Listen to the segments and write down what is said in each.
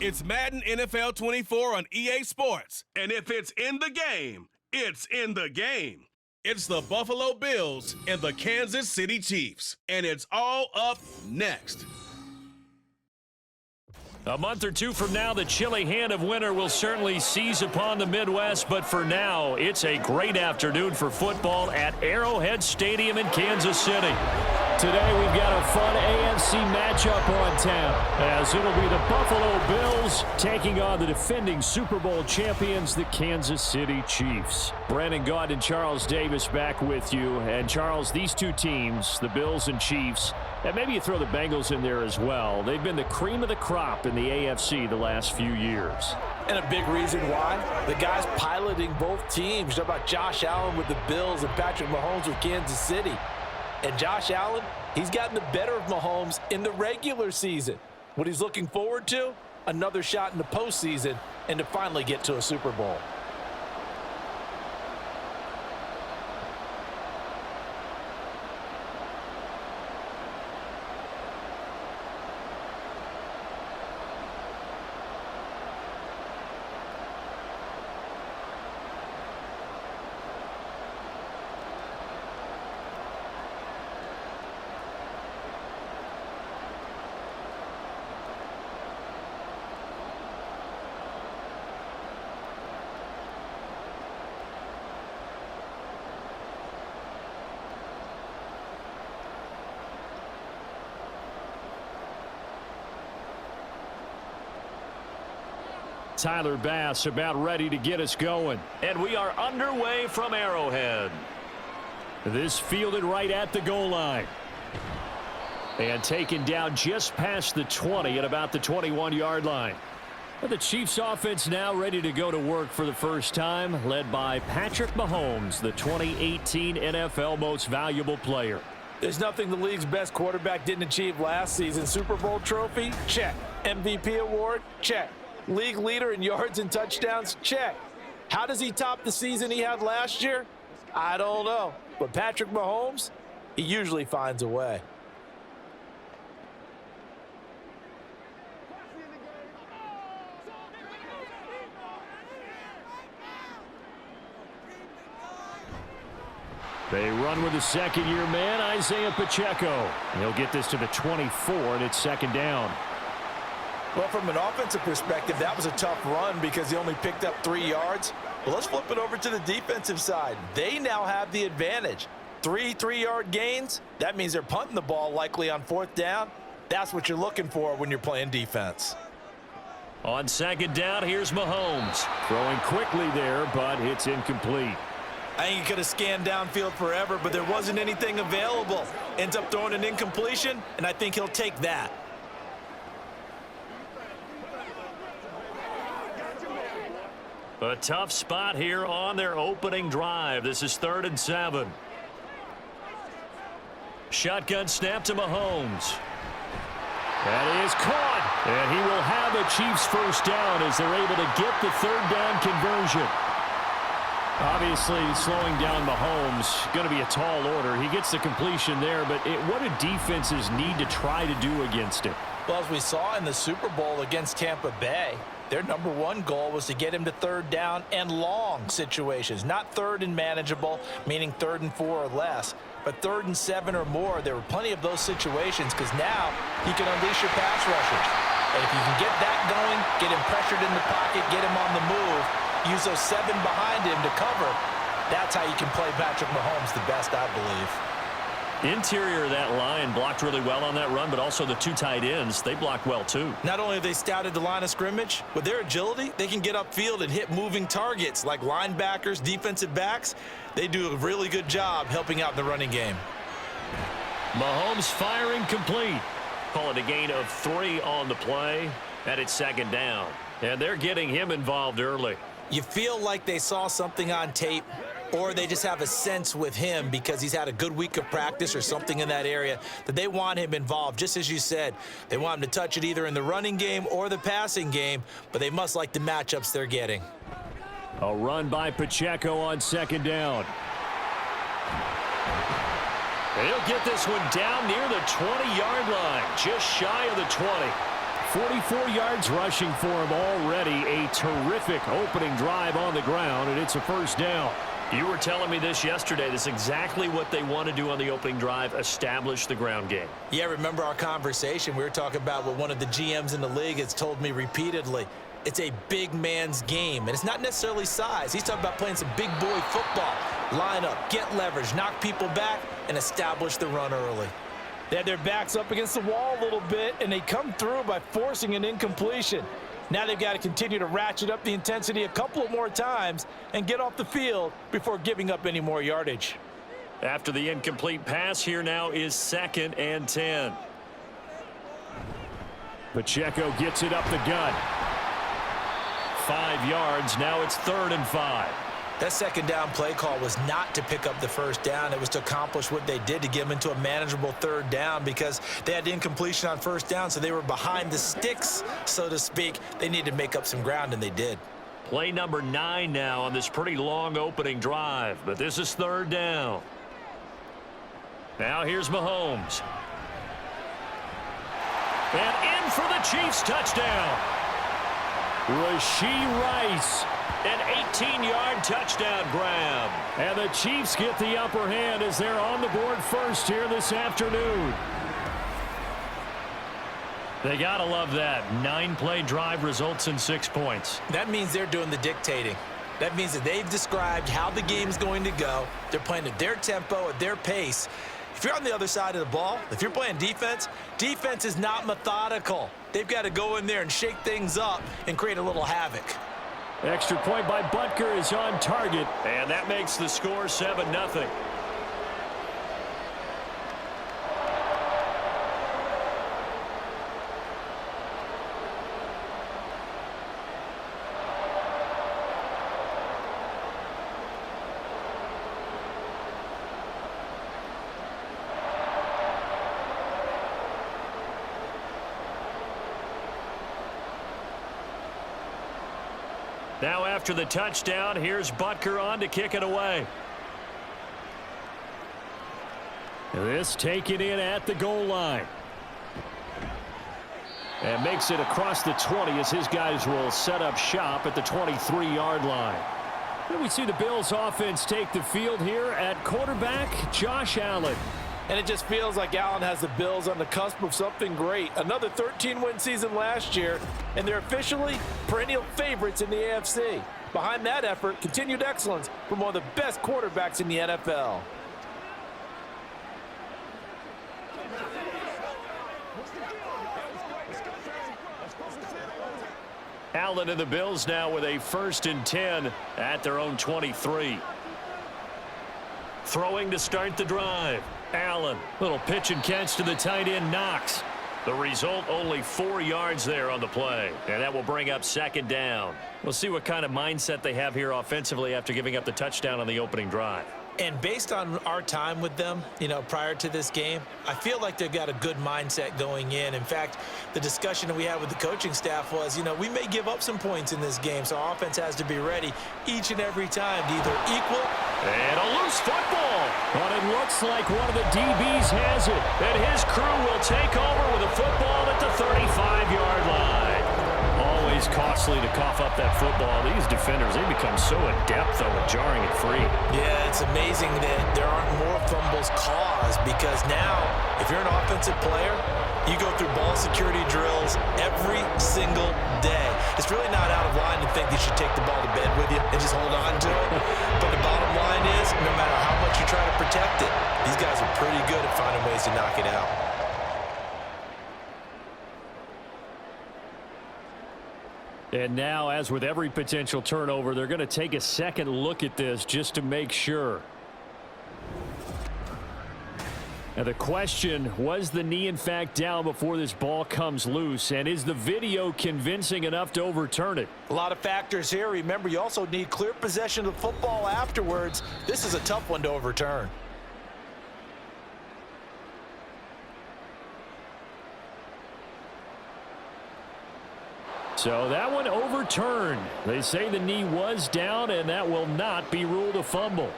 It's Madden NFL 24 on EA Sports. And if it's in the game, it's in the game. It's the Buffalo Bills and the Kansas City Chiefs. And it's all up next. A month or two from now, the chilly hand of winter will certainly seize upon the Midwest, but for now, it's a great afternoon for football at Arrowhead Stadium in Kansas City. Today, we've got a fun AFC matchup on tap, as it'll be the Buffalo Bills taking on the defending Super Bowl champions, the Kansas City Chiefs. Brandon Gaud and Charles Davis back with you. And Charles, these two teams, the Bills and Chiefs, and maybe you throw the Bengals in there as well, they've been the cream of the crop in the AFC the last few years. And a big reason why, the guys piloting both teams. Talk about Josh Allen with the Bills and Patrick Mahomes with Kansas City. And Josh Allen, he's gotten the better of Mahomes in the regular season. What he's looking forward to, another shot in the postseason and to finally get to a Super Bowl. Tyler Bass about ready to get us going. And we are underway from Arrowhead. This fielded right at the goal line. And taken down just past the 20 at about the 21-yard line. But the Chiefs offense now ready to go to work for the first time, led by Patrick Mahomes, the 2018 NFL Most Valuable Player. There's nothing the league's best quarterback didn't achieve last season. Super Bowl trophy? Check. MVP award? Check. League leader in yards and touchdowns? Check. How does he top the season he had last year? I don't know. But Patrick Mahomes, he usually finds a way. They run with the second-year man, Isaiah Pacheco. He'll get this to the 24, and it's second down. Well, from an offensive perspective, that was a tough run because he only picked up 3 yards. Well, let's flip it over to the defensive side. They now have the advantage. 3 3-yard gains. That means they're punting the ball likely on 4th down. That's what you're looking for when you're playing defense. On second down, here's Mahomes. Throwing quickly there, but it's incomplete. I think he could have scanned downfield forever, but there wasn't anything available. Ends up throwing an incompletion, and I think he'll take that. A tough spot here on their opening drive. This is 3rd and 7. Shotgun snap to Mahomes. That is caught. And he will have a Chiefs first down as they're able to get the 3rd down conversion. Obviously, slowing down Mahomes, going to be a tall order. He gets the completion there, but what do defenses need to try to do against it? Well, as we saw in the Super Bowl against Tampa Bay, their #1 goal was to get him to 3rd down and long situations. Not 3rd and manageable, meaning 3rd and 4 or less, but 3rd and 7 or more. There were plenty of those situations because now he can unleash your pass rushers. And if you can get that going, get him pressured in the pocket, get him on the move, use those 7 behind him to cover, that's how you can play Patrick Mahomes the best, I believe. Interior of that line blocked really well on that run, but also the 2 tight ends, they blocked well too. Not only have they scouted the line of scrimmage, with their agility, they can get upfield and hit moving targets like linebackers, defensive backs. They do a really good job helping out in the running game. Mahomes firing complete. Call it a gain of 3 on the play, and it's second down. And they're getting him involved early. You feel like they saw something on tape, or they just have a sense with him because he's had a good week of practice or something in that area that they want him involved. Just as you said, they want him to touch it either in the running game or the passing game, but they must like the matchups they're getting. A run by Pacheco on second down. He'll get this one down near the 20-yard line, just shy of the 20. 44 yards rushing for him already. A terrific opening drive on the ground, and it's a first down. You were telling me this yesterday. This is exactly what they want to do on the opening drive, establish the ground game. Yeah, remember our conversation? We were talking about what one of the GMs in the league has told me repeatedly. It's a big man's game, and it's not necessarily size. He's talking about playing some big boy football. Line up, get leverage, knock people back, and establish the run early. They had their backs up against the wall a little bit, and they come through by forcing an incompletion. Now they've got to continue to ratchet up the intensity a couple of more times and get off the field before giving up any more yardage. After the incomplete pass, here now is 2nd and 10. Pacheco gets it up the gut. 5 yards. Now it's 3rd and 5. That second down play call was not to pick up the first down. It was to accomplish what they did, to get them into a manageable 3rd down, because they had incompletion on 1st down, so they were behind the sticks, so to speak. They needed to make up some ground, and they did. Play number 9 now on this pretty long opening drive, but this is 3rd down. Now here's Mahomes. And in for the Chiefs touchdown. Rashee Rice. An 18-yard touchdown grab. And the Chiefs get the upper hand as they're on the board first here this afternoon. They got to love that. 9-play drive results in 6 points. That means they're doing the dictating. That means that they've described how the game's going to go. They're playing at their tempo, at their pace. If you're on the other side of the ball, if you're playing defense, defense is not methodical. They've got to go in there and shake things up and create a little havoc. Extra point by Butker is on target, and that makes the score 7-0. Now after the touchdown, here's Butker on to kick it away. This taken in at the goal line. And makes it across the 20 as his guys will set up shop at the 23-yard line. Then we see the Bills offense take the field here at quarterback Josh Allen. And it just feels like Allen has the Bills on the cusp of something great. Another 13-win season last year, and they're officially perennial favorites in the AFC. Behind that effort, continued excellence from one of the best quarterbacks in the NFL. Allen and the Bills now with a 1st and 10 at their own 23. Throwing to start the drive. Allen, little pitch and catch to the tight end, Knox. The result, only 4 yards there on the play. And that will bring up 2nd down. We'll see what kind of mindset they have here offensively after giving up the touchdown on the opening drive. And based on our time with them, prior to this game, I feel like they've got a good mindset going in. In fact, the discussion that we had with the coaching staff was, we may give up some points in this game, so our offense has to be ready each and every time to either equal. And a loose football. But it looks like one of the DBs has it. And his crew will take over with a football at the 35-yard line. Always costly to cough up that football. These defenders, they become so adept, though, at jarring it free. Yeah, it's amazing that there aren't more fumbles caused, because now, if you're an offensive player, you go through ball security drills every single day. It's really not out of line to think you should take the ball to bed with you and just hold on to it. But the bottom line is, no matter how much you try to protect it, these guys are pretty good at finding ways to knock it out. And now, as with every potential turnover, they're going to take a second look at this just to make sure. Now the question, was the knee in fact down before this ball comes loose? And is the video convincing enough to overturn it? A lot of factors here. Remember, you also need clear possession of the football afterwards. This is a tough one to overturn. So that one overturned. They say the knee was down, and that will not be ruled a fumble.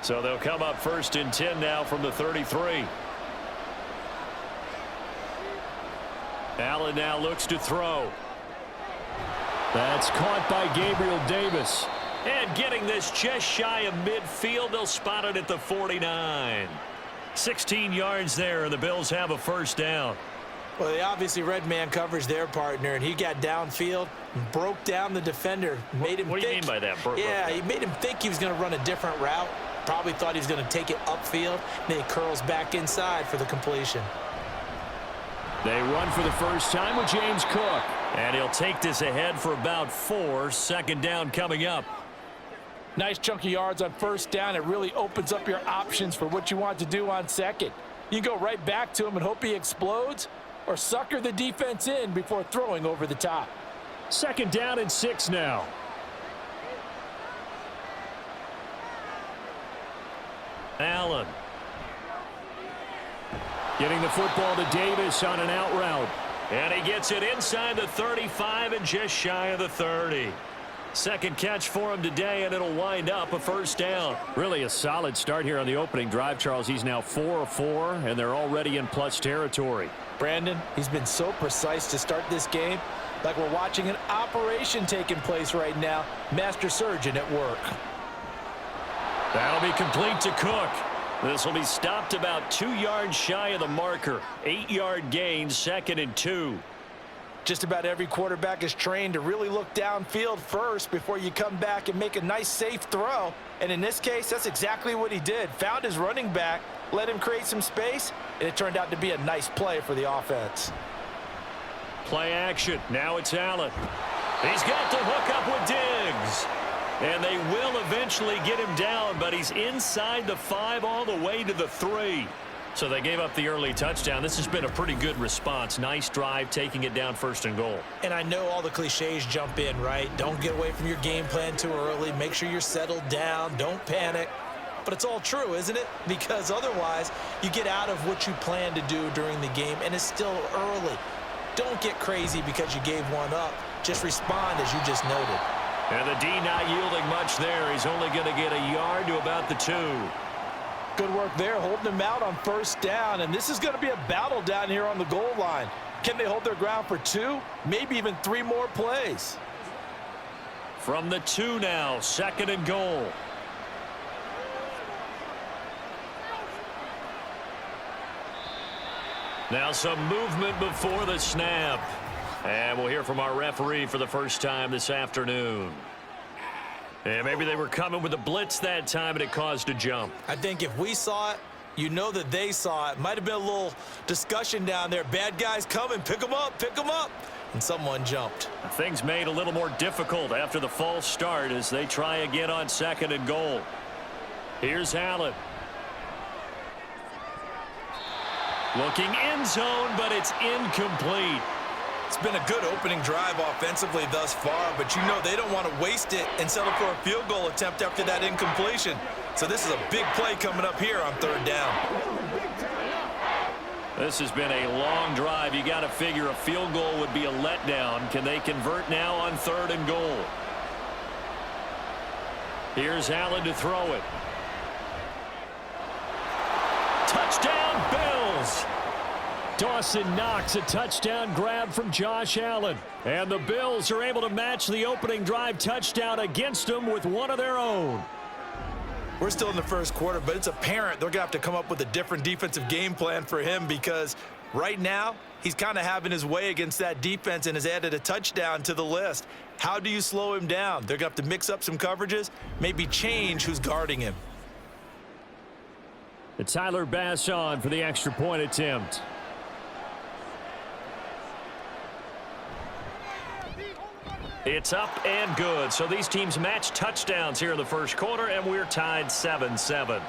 So they'll come up 1st and 10 now from the 33. Allen now looks to throw. That's caught by Gabriel Davis. And getting this just shy of midfield, they'll spot it at the 49. 16 yards there, and the Bills have a first down. Well, they obviously red man coverage their partner, and he got downfield, broke down the defender, made him What do you mean by that? Yeah, he made him think he was going to run a different route. Probably thought he was going to take it upfield. Then he curls back inside for the completion. They run for the first time with James Cook. And he'll take this ahead for about 4. Second down coming up. Nice chunky yards on first down. It really opens up your options for what you want to do on second. You go right back to him and hope he explodes, or sucker the defense in before throwing over the top. Second down and 6 now. Allen. Getting the football to Davis on an out route. And he gets it inside the 35 and just shy of the 30. Second catch for him today, and it'll wind up a first down. Really a solid start here on the opening drive, Charles. He's now 4 of 4, and they're already in plus territory. Brandon, he's been so precise to start this game, like we're watching an operation taking place right now. Master surgeon at work. That'll be complete to Cook. This will be stopped about 2 yards shy of the marker. 8-yard gain, 2nd and 2. Just about every quarterback is trained to really look downfield first before you come back and make a nice, safe throw. And in this case, that's exactly what he did. Found his running back, let him create some space, and it turned out to be a nice play for the offense. Play action. Now it's Allen. He's got to hook up with Diggs. And they will eventually get him down, but he's inside the 5 all the way to the 3. So they gave up the early touchdown. This has been a pretty good response. Nice drive, taking it down 1st and goal. And I know all the cliches jump in, right? Don't get away from your game plan too early. Make sure you're settled down. Don't panic. But it's all true, isn't it? Because otherwise, you get out of what you plan to do during the game, and it's still early. Don't get crazy because you gave one up. Just respond as you just noted. And the D not yielding much there. He's only going to get a yard to about the 2. Good work there, holding him out on first down. And this is going to be a battle down here on the goal line. Can they hold their ground for 2, maybe even 3 more plays? From the 2 now, 2nd and goal. Now some movement before the snap. And we'll hear from our referee for the first time this afternoon. And maybe they were coming with a blitz that time and it caused a jump. I think if we saw it, you know that they saw it. Might have been a little discussion down there. Bad guys coming, pick them up, pick them up. And someone jumped. Things made a little more difficult after the false start as they try again on 2nd and goal. Here's Allen. Looking end zone, but it's incomplete. It's been a good opening drive offensively thus far, but you know they don't want to waste it and settle for a field goal attempt after that incompletion. So this is a big play coming up here on 3rd down. This has been a long drive. You got to figure a field goal would be a letdown. Can they convert now on 3rd and goal? Here's Allen to throw it. Touchdown, Bills! Dawson Knox, a touchdown grab from Josh Allen. And the Bills are able to match the opening drive touchdown against them with one of their own. We're still in the first quarter, but it's apparent they're going to have to come up with a different defensive game plan for him because right now he's kind of having his way against that defense and has added a touchdown to the list. How do you slow him down? They're going to have to mix up some coverages, maybe change who's guarding him. It's Tyler Bass on for the extra point attempt. It's up and good. So these teams match touchdowns here in the first quarter, and we're tied 7-7.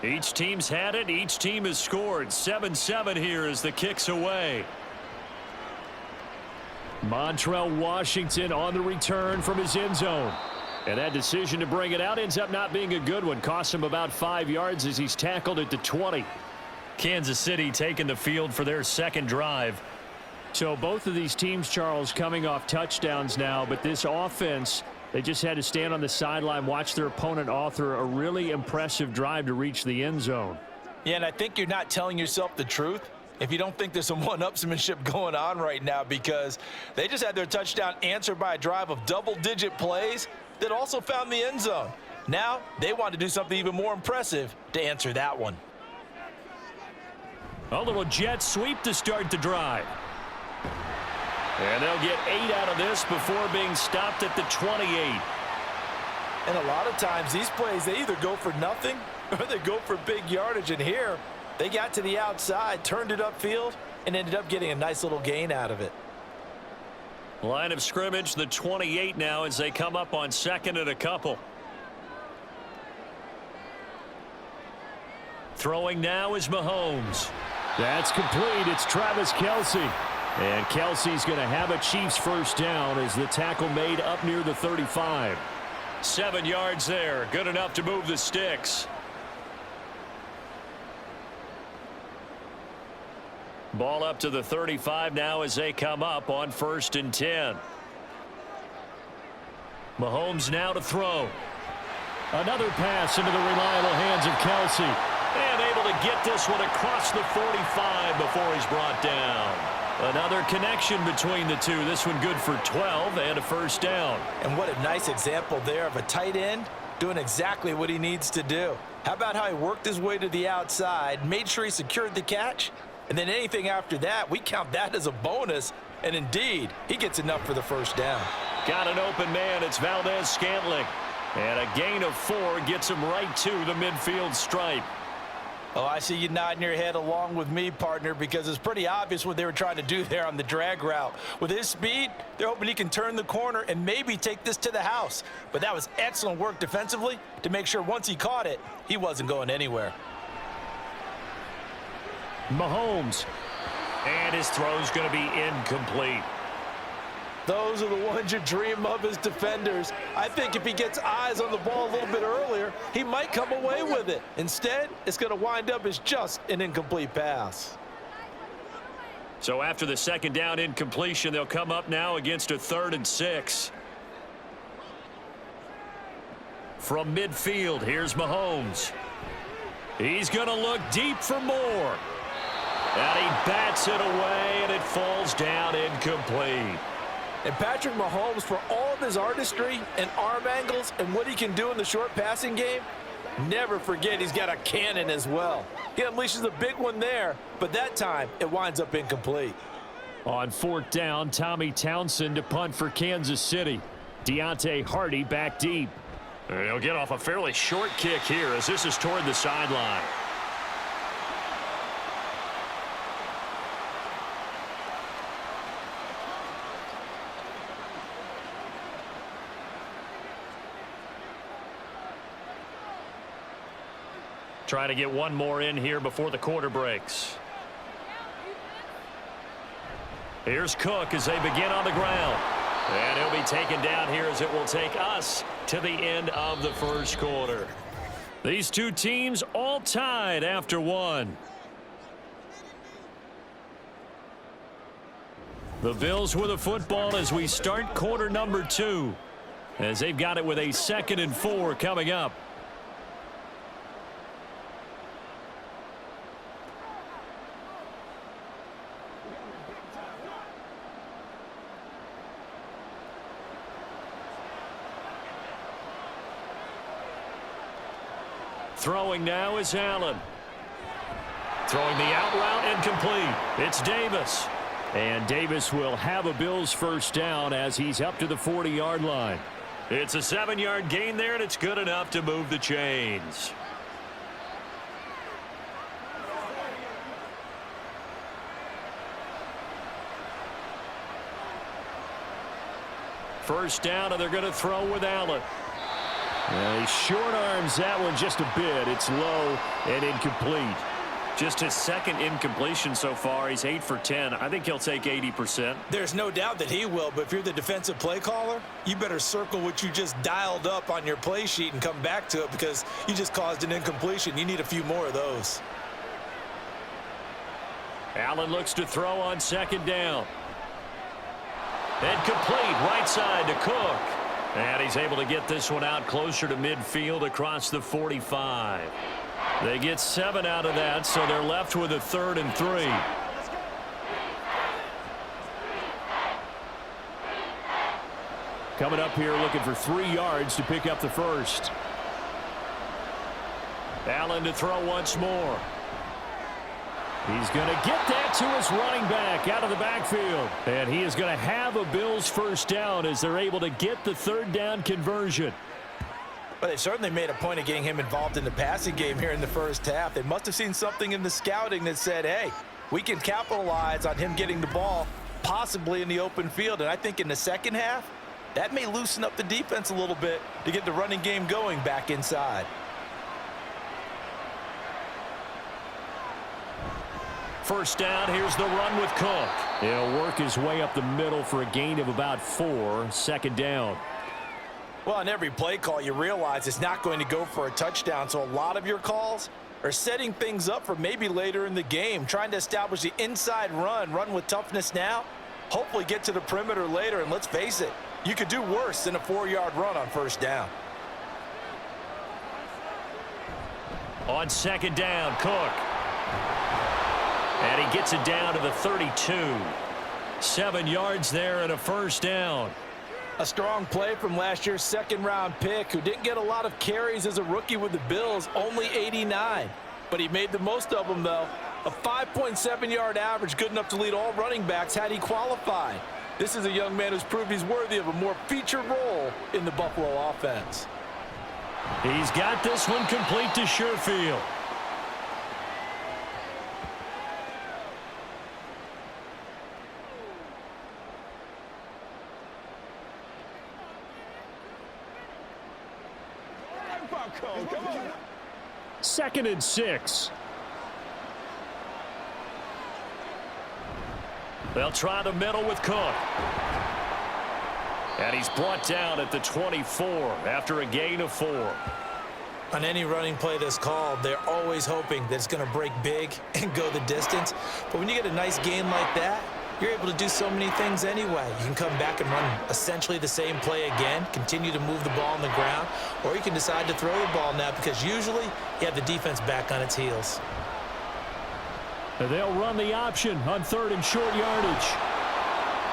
Each team's had it. Each team has scored. 7-7 here as the kick's away. Montrell Washington on the return from his end zone. And that decision to bring it out ends up not being a good one. Costs him about 5 yards as he's tackled at the 20. Kansas City taking the field for their second drive. So both of these teams, Charles, coming off touchdowns now, but this offense, they just had to stand on the sideline, watch their opponent author a really impressive drive to reach the end zone. Yeah, and I think you're not telling yourself the truth if you don't think there's some one-upsmanship going on right now, because they just had their touchdown answered by a drive of double-digit plays that also found the end zone. Now they want to do something even more impressive to answer that one. A little jet sweep to start the drive. And they'll get 8 out of this before being stopped at the 28. And a lot of times these plays, they either go for nothing or they go for big yardage. And here, they got to the outside, turned it upfield, and ended up getting a nice little gain out of it. Line of scrimmage, the 28 now as they come up on second and a couple. Throwing now is Mahomes. That's complete. It's Travis Kelce. And Kelsey's going to have a Chiefs first down as the tackle made up near the 35. 7 yards there. Good enough to move the sticks. Ball up to the 35 now as they come up on 1st and 10. Mahomes now to throw. Another pass into the reliable hands of Kelce. And able to get this one across the 45 before he's brought down. Another connection between the two. This one good for 12 and a first down. And what a nice example there of a tight end doing exactly what he needs to do. How about how he worked his way to the outside, made sure he secured the catch, and then anything after that, we count that as a bonus. And indeed, he gets enough for the first down. Got an open man. It's Valdez-Scantling. And a gain of 4 gets him right to the midfield stripe. Oh, I see you nodding your head along with me, partner, because it's pretty obvious what they were trying to do there on the drag route. With his speed, they're hoping he can turn the corner and maybe take this to the house. But that was excellent work defensively to make sure once he caught it, he wasn't going anywhere. Mahomes. And his throw's going to be incomplete. Those are the ones you dream of as defenders. I think if he gets eyes on the ball a little bit earlier, he might come away with it. Instead, it's going to wind up as just an incomplete pass. So after the second down incompletion, they'll come up now against a 3rd and 6. From midfield, here's Mahomes. He's going to look deep for more. And he bats it away, and it falls down incomplete. And Patrick Mahomes, for all of his artistry and arm angles and what he can do in the short passing game, never forget he's got a cannon as well. He unleashes a big one there, but that time it winds up incomplete. On 4th down, Tommy Townsend to punt for Kansas City. Deontay Hardy back deep. And he'll get off a fairly short kick here as this is toward the sideline. Trying to get one more in here before the quarter breaks. Here's Cook as they begin on the ground. And he'll be taken down here as it will take us to the end of the first quarter. These two teams all tied after one. The Bills with the football as we start quarter number 2. As they've got it with a 2nd and 4 coming up. Throwing now is Allen. Throwing the out route incomplete. It's Davis. And Davis will have a Bills first down as he's up to the 40-yard line. It's a 7-yard gain there, and it's good enough to move the chains. First down, and they're going to throw with Allen. He short arms that one just a bit. It's low and incomplete. Just his second incompletion so far. He's 8 for 10. I think he'll take 80%. There's no doubt that he will, but if you're the defensive play caller, you better circle what you just dialed up on your play sheet and come back to it because you just caused an incompletion. You need a few more of those. Allen looks to throw on second down. And complete right side to Cook. And he's able to get this one out closer to midfield across the 45. They get 7 out of that, so they're left with a 3rd and 3. Coming up here looking for 3 yards to pick up the first. Allen to throw once more. He's going to get that to his running back out of the backfield. And he is going to have a Bills first down as they're able to get the 3rd down conversion. Well, they certainly made a point of getting him involved in the passing game here in the first half. They must have seen something in the scouting that said, hey, we can capitalize on him getting the ball possibly in the open field. And I think in the second half, that may loosen up the defense a little bit to get the running game going back inside. First down, here's the run with Cook. He'll work his way up the middle for a gain of about 4. 2nd down. Well, on every play call, you realize it's not going to go for a touchdown, so a lot of your calls are setting things up for maybe later in the game, trying to establish the inside run with toughness now, hopefully get to the perimeter later, and let's face it, you could do worse than a 4-yard run on first down. On 2nd down, Cook. And he gets it down to the 32. 7 yards there and a first down. A strong play from last year's 2nd-round pick who didn't get a lot of carries as a rookie with the Bills, only 89. But he made the most of them, though. A 5.7-yard average, good enough to lead all running backs had he qualified. This is a young man who's proved he's worthy of a more featured role in the Buffalo offense. He's got this one complete to Sherfield. Second and 6. They'll try the middle with Cook. And he's brought down at the 24 after a gain of 4. On any running play that's called, they're always hoping that it's going to break big and go the distance. But when you get a nice gain like that, you're able to do so many things anyway. You can come back and run essentially the same play again, continue to move the ball on the ground, or you can decide to throw the ball now because usually you have the defense back on its heels. They'll run the option on 3rd and short yardage.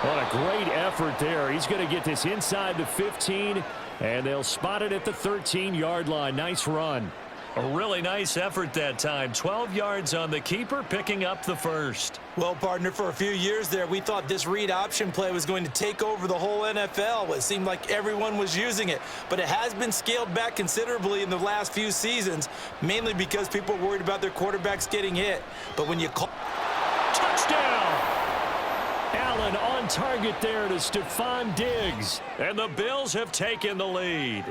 What a great effort there. He's going to get this inside the 15, and they'll spot it at the 13-yard line. Nice run. A really nice effort that time. 12 yards on the keeper, picking up the first. Well, partner, for a few years there, we thought this read option play was going to take over the whole NFL. It seemed like everyone was using it. But it has been scaled back considerably in the last few seasons, mainly because people are worried about their quarterbacks getting hit. But when you call... Touchdown! Allen on target there to Stephon Diggs. And the Bills have taken the lead.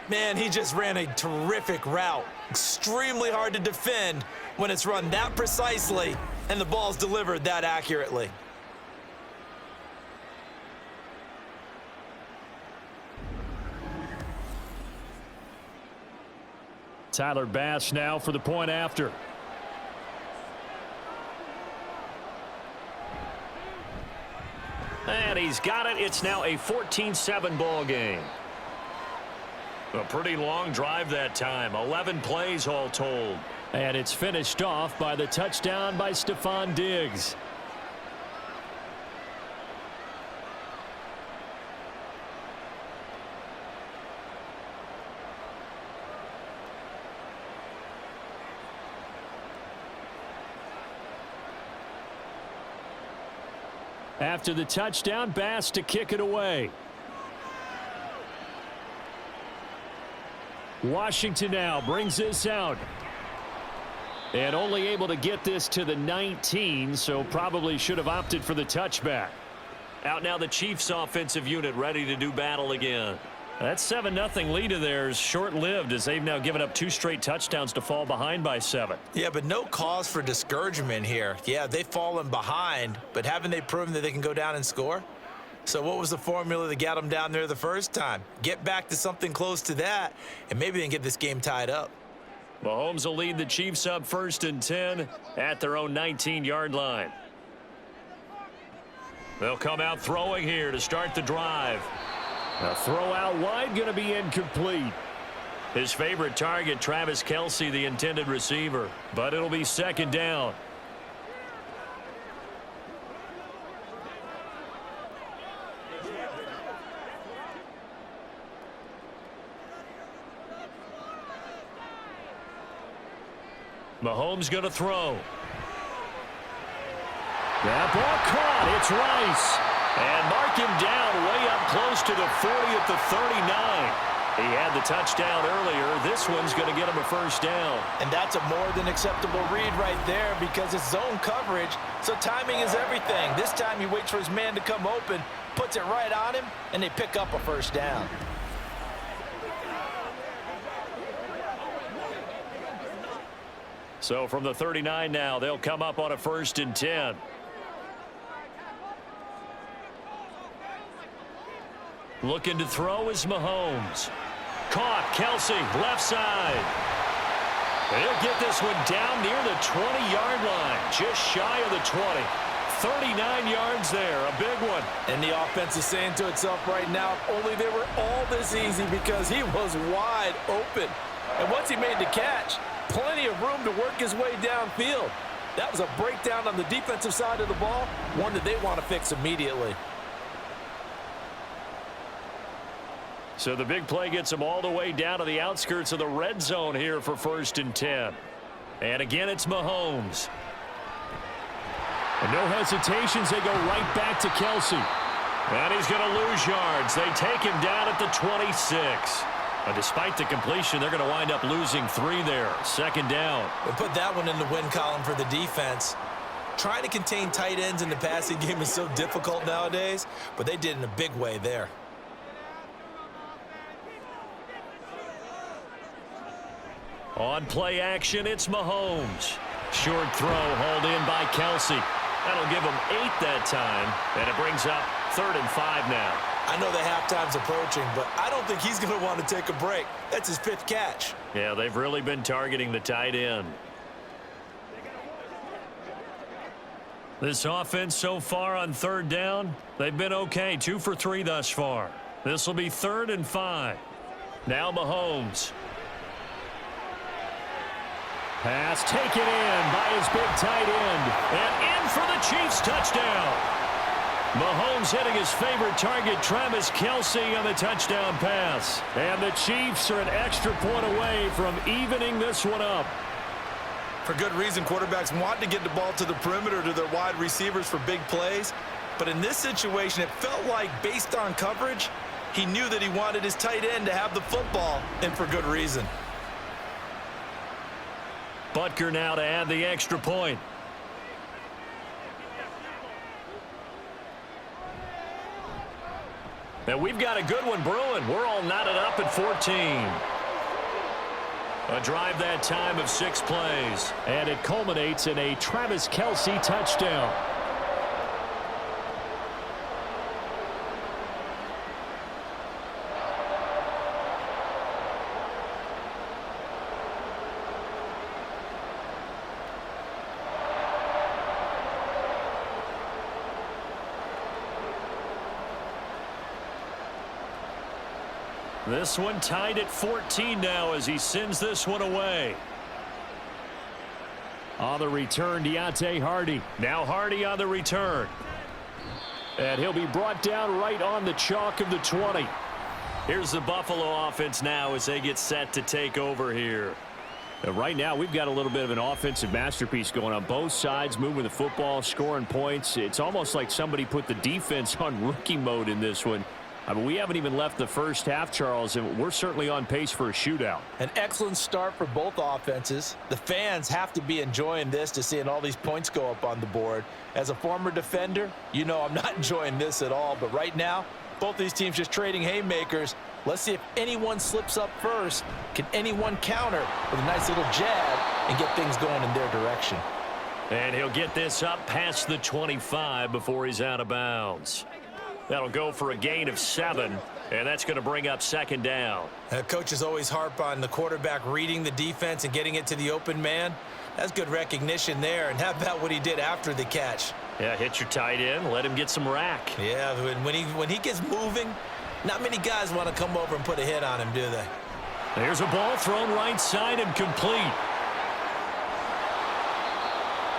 Man, he just ran a terrific route. Extremely hard to defend when it's run that precisely and the ball's delivered that accurately. Tyler Bass now for the point after. And he's got it. It's now a 14-7 ball game. A pretty long drive that time. 11 plays all told. And it's finished off by the touchdown by Stephon Diggs. After the touchdown, Bass to kick it away. Washington now brings this out. And only able to get this to the 19, so probably should have opted for the touchback. Out now the Chiefs offensive unit ready to do battle again. That 7-0 lead of theirs short-lived as they've now given up 2 straight touchdowns to fall behind by 7. Yeah, but no cause for discouragement here. Yeah, they've fallen behind, but haven't they proven that they can go down and score? So what was the formula that got them down there the first time? Get back to something close to that, and maybe they can get this game tied up. Mahomes will lead the Chiefs up 1st and 10 at their own 19-yard line. They'll come out throwing here to start the drive. A throw out wide, going to be incomplete. His favorite target, Travis Kelce, the intended receiver. But it'll be 2nd down. Mahomes going to throw. That ball caught. It's Rice. And mark him down way up close to the 40 at the 39. He had the touchdown earlier. This one's going to get him a 1st down. And that's a more than acceptable read right there because it's zone coverage, so timing is everything. This time he waits for his man to come open, puts it right on him, and they pick up a 1st down. So from the 39 now, they'll come up on a 1st and 10. Looking to throw is Mahomes. Caught, Kelce, left side. He'll get this one down near the 20-yard line, just shy of the 20. 39 yards there, a big one. And the offense is saying to itself right now, only they were all this easy because he was wide open. And once he made the catch, plenty of room to work his way downfield. That was a breakdown on the defensive side of the ball, one that they want to fix immediately. So the big play gets them all the way down to the outskirts of the red zone here for 1st and 10. And again, it's Mahomes. And no hesitations. They go right back to Kelce. And he's going to lose yards. They take him down at the 26. But despite the completion, they're going to wind up losing 3 there. 2nd down. They put that one in the win column for the defense. Trying to contain tight ends in the passing game is so difficult nowadays, but they did in a big way there. On play action, it's Mahomes. Short throw hauled in by Kelce. That'll give him 8 that time, and it brings up 3rd and 5 now. I know the halftime's approaching, but I don't think he's going to want to take a break. That's his 5th catch. Yeah, they've really been targeting the tight end. This offense so far on 3rd down, they've been okay. 2 for 3 thus far. This will be 3rd and 5. Now Mahomes. Pass taken in by his big tight end. And in for the Chiefs touchdown. Mahomes hitting his favorite target, Travis Kelce, on the touchdown pass. And the Chiefs are an extra point away from evening this one up. For good reason, quarterbacks want to get the ball to the perimeter to their wide receivers for big plays. But in this situation, it felt like, based on coverage, he knew that he wanted his tight end to have the football, and for good reason. Butker now to add the extra point. And we've got a good one brewing. We're all knotted up at 14. A drive that time of 6 plays. And it culminates in a Travis Kelce touchdown. This one tied at 14 now as he sends this one away. On the return, Deontay Hardy. Now Hardy on the return. And he'll be brought down right on the chalk of the 20. Here's the Buffalo offense now as they get set to take over here. And right now, we've got a little bit of an offensive masterpiece going on. Both sides moving the football, scoring points. It's almost like somebody put the defense on rookie mode in this one. I mean, we haven't even left the first half, Charles, and we're certainly on pace for a shootout. An excellent start for both offenses. The fans have to be enjoying this to seeing all these points go up on the board. As a former defender, you know I'm not enjoying this at all. But right now, both these teams just trading haymakers Let's see if anyone slips up first. Can anyone counter with a nice little jab and get things going in their direction? And he'll get this up past the 25 before he's out of bounds. That'll go for a gain of 7, and that's going to bring up second down. Coaches always harp on the quarterback reading the defense and getting it to the open man. That's good recognition there. And how about what he did after the catch? Yeah, hit your tight end, let him get some rack. Yeah, when he gets moving, not many guys want to come over and put a hit on him, do they? There's a ball thrown right side and complete.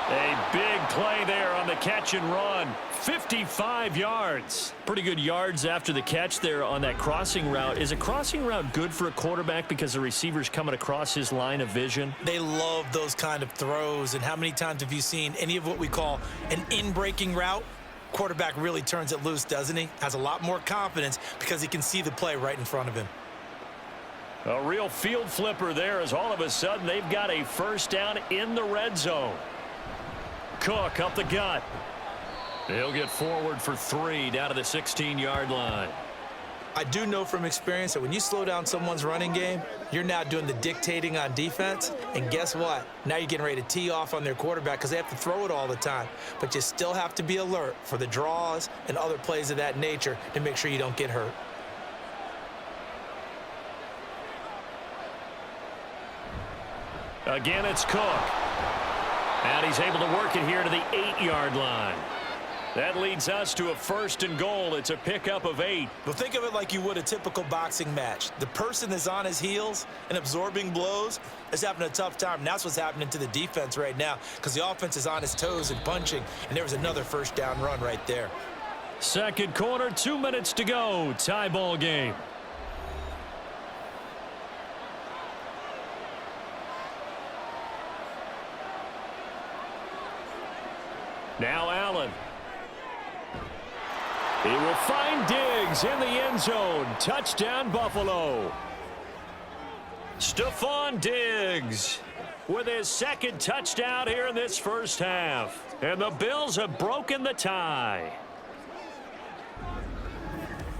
A big play there on the catch and run. 55 yards. Pretty good yards after the catch there on that crossing route. Is a crossing route good for a quarterback because the receiver's coming across his line of vision? They love those kind of throws. And how many times have you seen any of what we call an in-breaking route? Quarterback really turns it loose, doesn't he? Has a lot more confidence because he can see the play right in front of him. A real field flipper there as all of a sudden they've got a first down in the red zone. Cook up the gut. He'll get forward for 3 down to the 16-yard line. I do know from experience that when you slow down someone's running game, you're now doing the dictating on defense. And guess what? Now you're getting ready to tee off on their quarterback because they have to throw it all the time. But you still have to be alert for the draws and other plays of that nature to make sure you don't get hurt. Again, it's Cook. And he's able to work it here to the 8-yard line. That leads us to a 1st and goal. It's a pickup of 8. Well, think of it like you would a typical boxing match. The person that's on his heels and absorbing blows is having a tough time. And that's what's happening to the defense right now because the offense is on his toes and punching. And there was another first down run right there. Second quarter, 2 minutes to go. Tie ball game. Now Allen. He will find Diggs in the end zone. Touchdown, Buffalo. Stephon Diggs with his second touchdown here in this first half. And the Bills have broken the tie.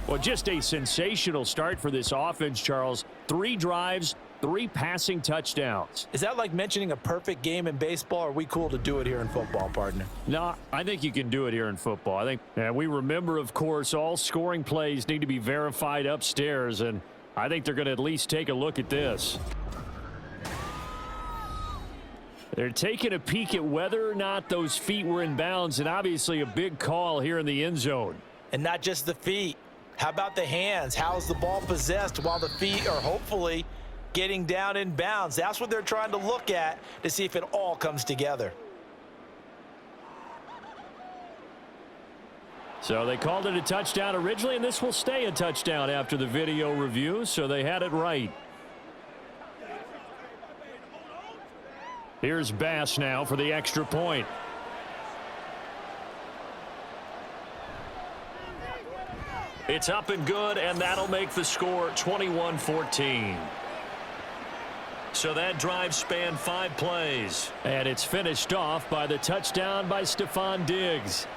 Well, just a sensational start for this offense, Charles. 3 drives, 3 passing touchdowns. Is that like mentioning a perfect game in baseball, or are we cool to do it here in football, partner? No, I think you can do it here in football. I think, and we remember, of course, all scoring plays need to be verified upstairs, and I think they're going to at least take a look at this. They're taking a peek at whether or not those feet were in bounds, and obviously a big call here in the end zone. And not just the feet. How about the hands? How is the ball possessed while the feet are hopefully getting down in bounds? That's what they're trying to look at to see if it all comes together. So they called it a touchdown originally, and this will stay a touchdown after the video review, so they had it right. Here's Bass now for the extra point. It's up and good, and that'll make the score 21-14. So that drive spanned 5 plays. And it's finished off by the touchdown by Stephon Diggs.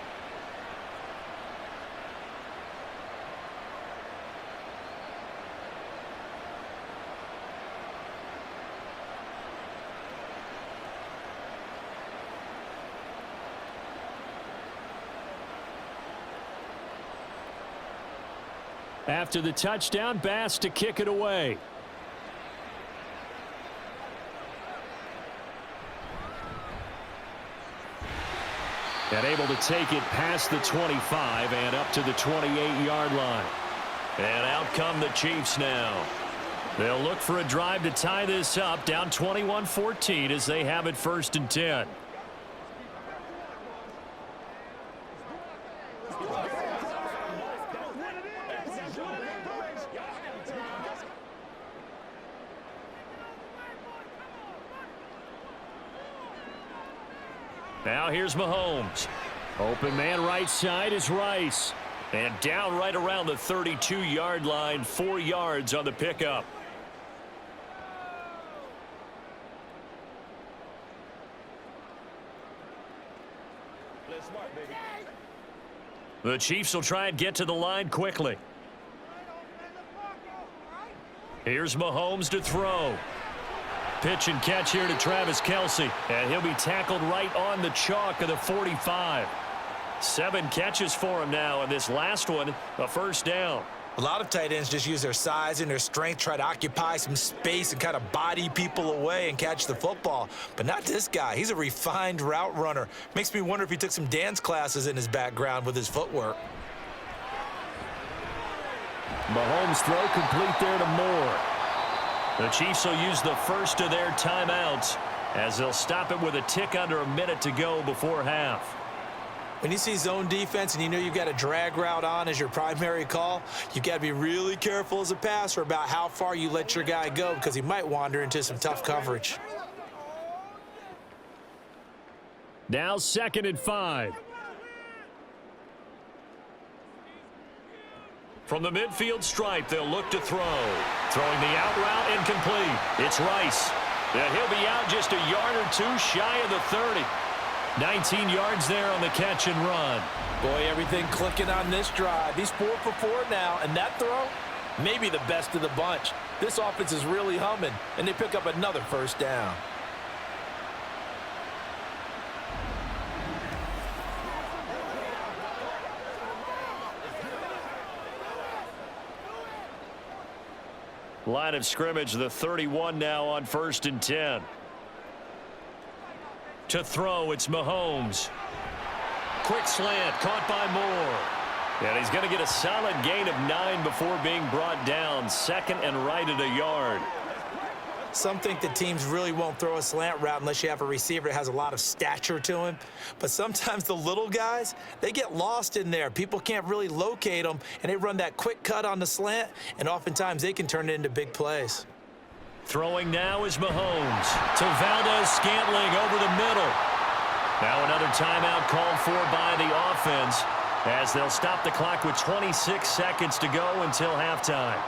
After the touchdown, Bass to kick it away. And able to take it past the 25 and up to the 28-yard line. And out come the Chiefs now. They'll look for a drive to tie this up, down 21-14 as they have it 1st and 10. Now here's Mahomes. Open man right side is Rice. And down right around the 32-yard line, 4 yards on the pickup. The Chiefs will try and get to the line quickly. Here's Mahomes to throw. Pitch and catch here to Travis Kelce. And he'll be tackled right on the chalk of the 45. 7 catches for him now, and this last one, a first down. A lot of tight ends just use their size and their strength, try to occupy some space and kind of body people away and catch the football. But not this guy. He's a refined route runner. Makes me wonder if he took some dance classes in his background with his footwork. Mahomes throw complete there to Moore. The Chiefs will use the first of their timeouts as they'll stop it with a tick under a minute to go before half. When you see zone defense and you know you've got a drag route on as your primary call, you've got to be really careful as a passer about how far you let your guy go because he might wander into some tough coverage. Now 2nd and 5. From the midfield stripe, they'll look to throw. Throwing the out route incomplete. It's Rice. And he'll be out just a yard or two shy of the 30. 19 yards there on the catch and run. Boy, everything clicking on this drive. He's 4 for 4 now, and that throw, maybe the best of the bunch. This offense is really humming, and they pick up another first down. Line of scrimmage, the 31 now on 1st and 10. To throw, it's Mahomes. Quick slant, caught by Moore. And he's going to get a solid gain of 9 before being brought down. 2nd and right at a yard. Some think that teams really won't throw a slant route unless you have a receiver that has a lot of stature to him. But sometimes the little guys, they get lost in there. People can't really locate them, and they run that quick cut on the slant, and oftentimes they can turn it into big plays. Throwing now is Mahomes to Valdez-Scantling over the middle. Now another timeout called for by the offense as they'll stop the clock with 26 seconds to go until halftime.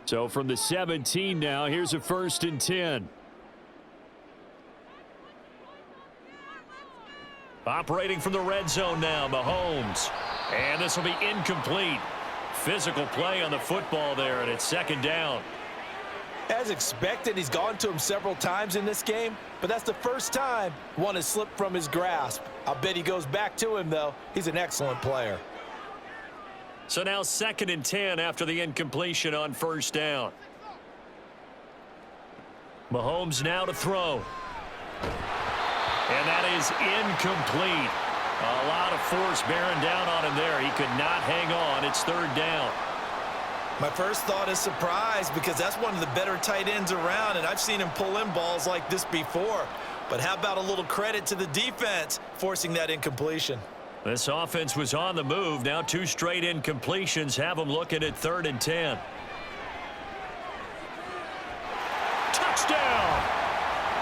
So from the 17 now, here's a 1st and 10. Operating from the red zone now, Mahomes. And this will be incomplete. Physical play on the football there, and it's 2nd down. As expected, he's gone to him several times in this game, but that's the first time one has slipped from his grasp. I'll bet he goes back to him, though. He's an excellent player. So now 2nd and 10 after the incompletion on 1st down. Mahomes now to throw. And that is incomplete. A lot of force bearing down on him there. He could not hang on. It's 3rd down. My first thought is surprise because that's one of the better tight ends around, and I've seen him pull in balls like this before. But how about a little credit to the defense forcing that incompletion? This offense was on the move. Now 2 straight incompletions have them looking at 3rd and 10. Touchdown!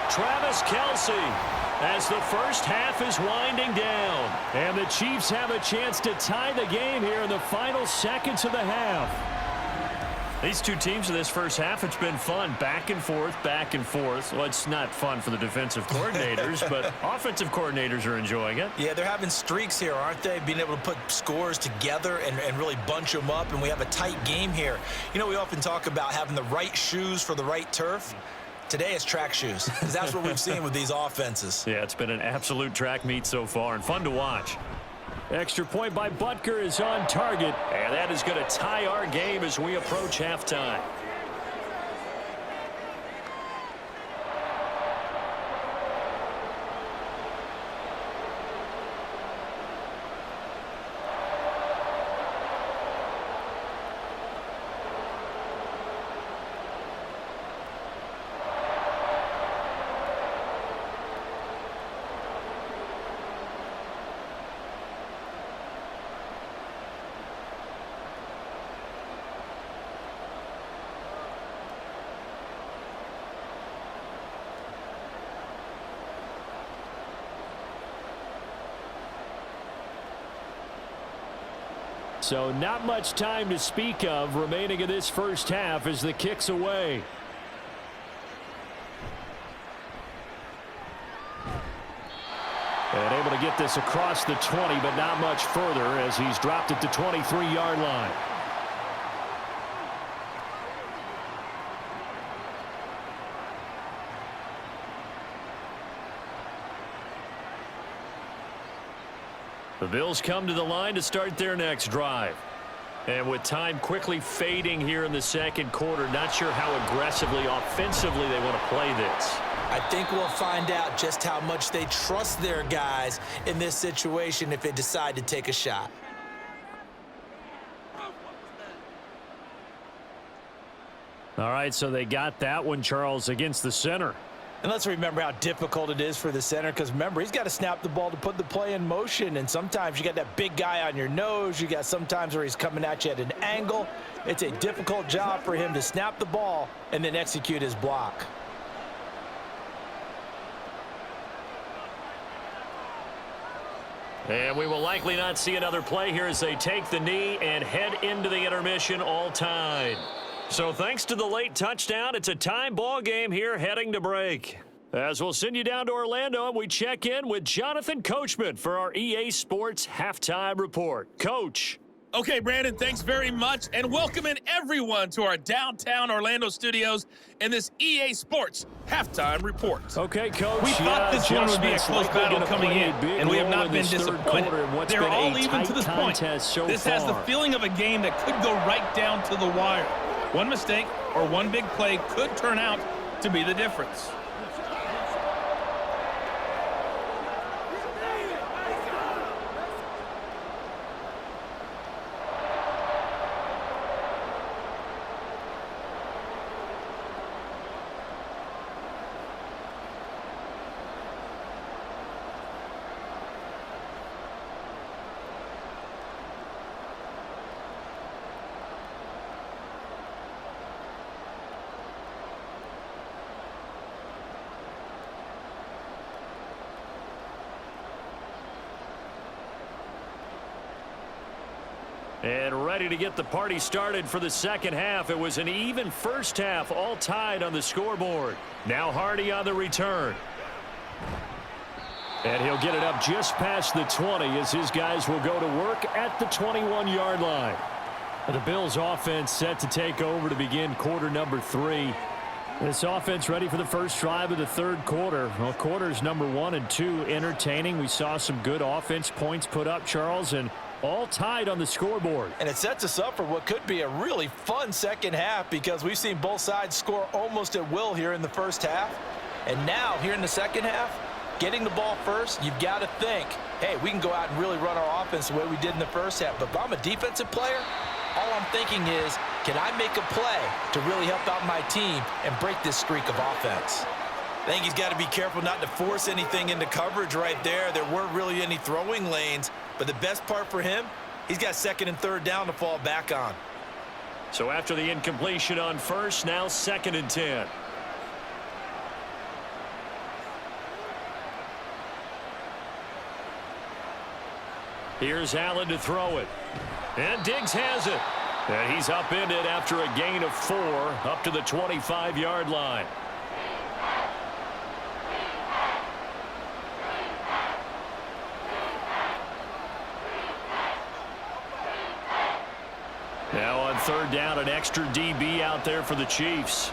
Travis Kelce. As the first half is winding down. And the Chiefs have a chance to tie the game here in the final seconds of the half. These two teams in this first half, it's been fun. Back and forth, back and forth. Well, it's not fun for the defensive coordinators, but offensive coordinators are enjoying it. Yeah, they're having streaks here, aren't they? Being able to put scores together and really bunch them up, and we have a tight game here. You know, we often talk about having the right shoes for the right turf. Today it's track shoes, because that's what we've seen with these offenses. Yeah, it's been an absolute track meet so far and fun to watch. Extra point by Butker is on target, and that is going to tie our game as we approach halftime. So not much time to speak of remaining in this first half as the kick's away. And able to get this across the 20, but not much further as he's dropped at the 23-yard line. The Bills come to the line to start their next drive. And with time quickly fading here in the second quarter, not sure how aggressively, offensively they want to play this. I think we'll find out just how much they trust their guys in this situation if they decide to take a shot. All right, so they got that one, Charles, against the center. And let's remember how difficult it is for the center, because remember, he's got to snap the ball to put the play in motion, and sometimes you got that big guy on your nose. You got sometimes where he's coming at you at an angle. It's a difficult job for him to snap the ball and then execute his block. And we will likely not see another play here as they take the knee and head into the intermission all tied. So thanks to the late touchdown, it's a tie ball game here heading to break. As we'll send you down to Orlando, and we check in with Jonathan Coachman for our EA Sports Halftime Report. Coach. Okay, Brandon, thanks very much, and welcome in everyone to our downtown Orlando studios in this EA Sports Halftime Report. Okay, Coach. We thought this one would be a close battle coming in, and we have not been disappointed. They're all even to this point. This has the feeling of a game that could go right down to the wire. One mistake or one big play could turn out to be the difference. And ready to get the party started for the second half. It was an even first half, all tied on the scoreboard. Now Hardy on the return. And he'll get it up just past the 20 as his guys will go to work at the 21-yard line. The Bills offense set to take over to begin quarter number 3. This offense ready for the first drive of the third quarter. Well, quarters number 1 and 2 entertaining. We saw some good offense points put up, Charles, and all tied on the scoreboard. And it sets us up for what could be a really fun second half, because we've seen both sides score almost at will here in the first half. And now, here in the second half, getting the ball first, you've got to think, hey, we can go out and really run our offense the way we did in the first half. But if I'm a defensive player, all I'm thinking is, can I make a play to really help out my team and break this streak of offense? I think he's got to be careful not to force anything into coverage right there. There weren't really any throwing lanes. But the best part for him, he's got second and third down to fall back on. So after the incompletion on first, now second and 10. Here's Allen to throw it. And Diggs has it. And he's upended after a gain of 4 up to the 25-yard line. Now on third down, an extra DB out there for the Chiefs.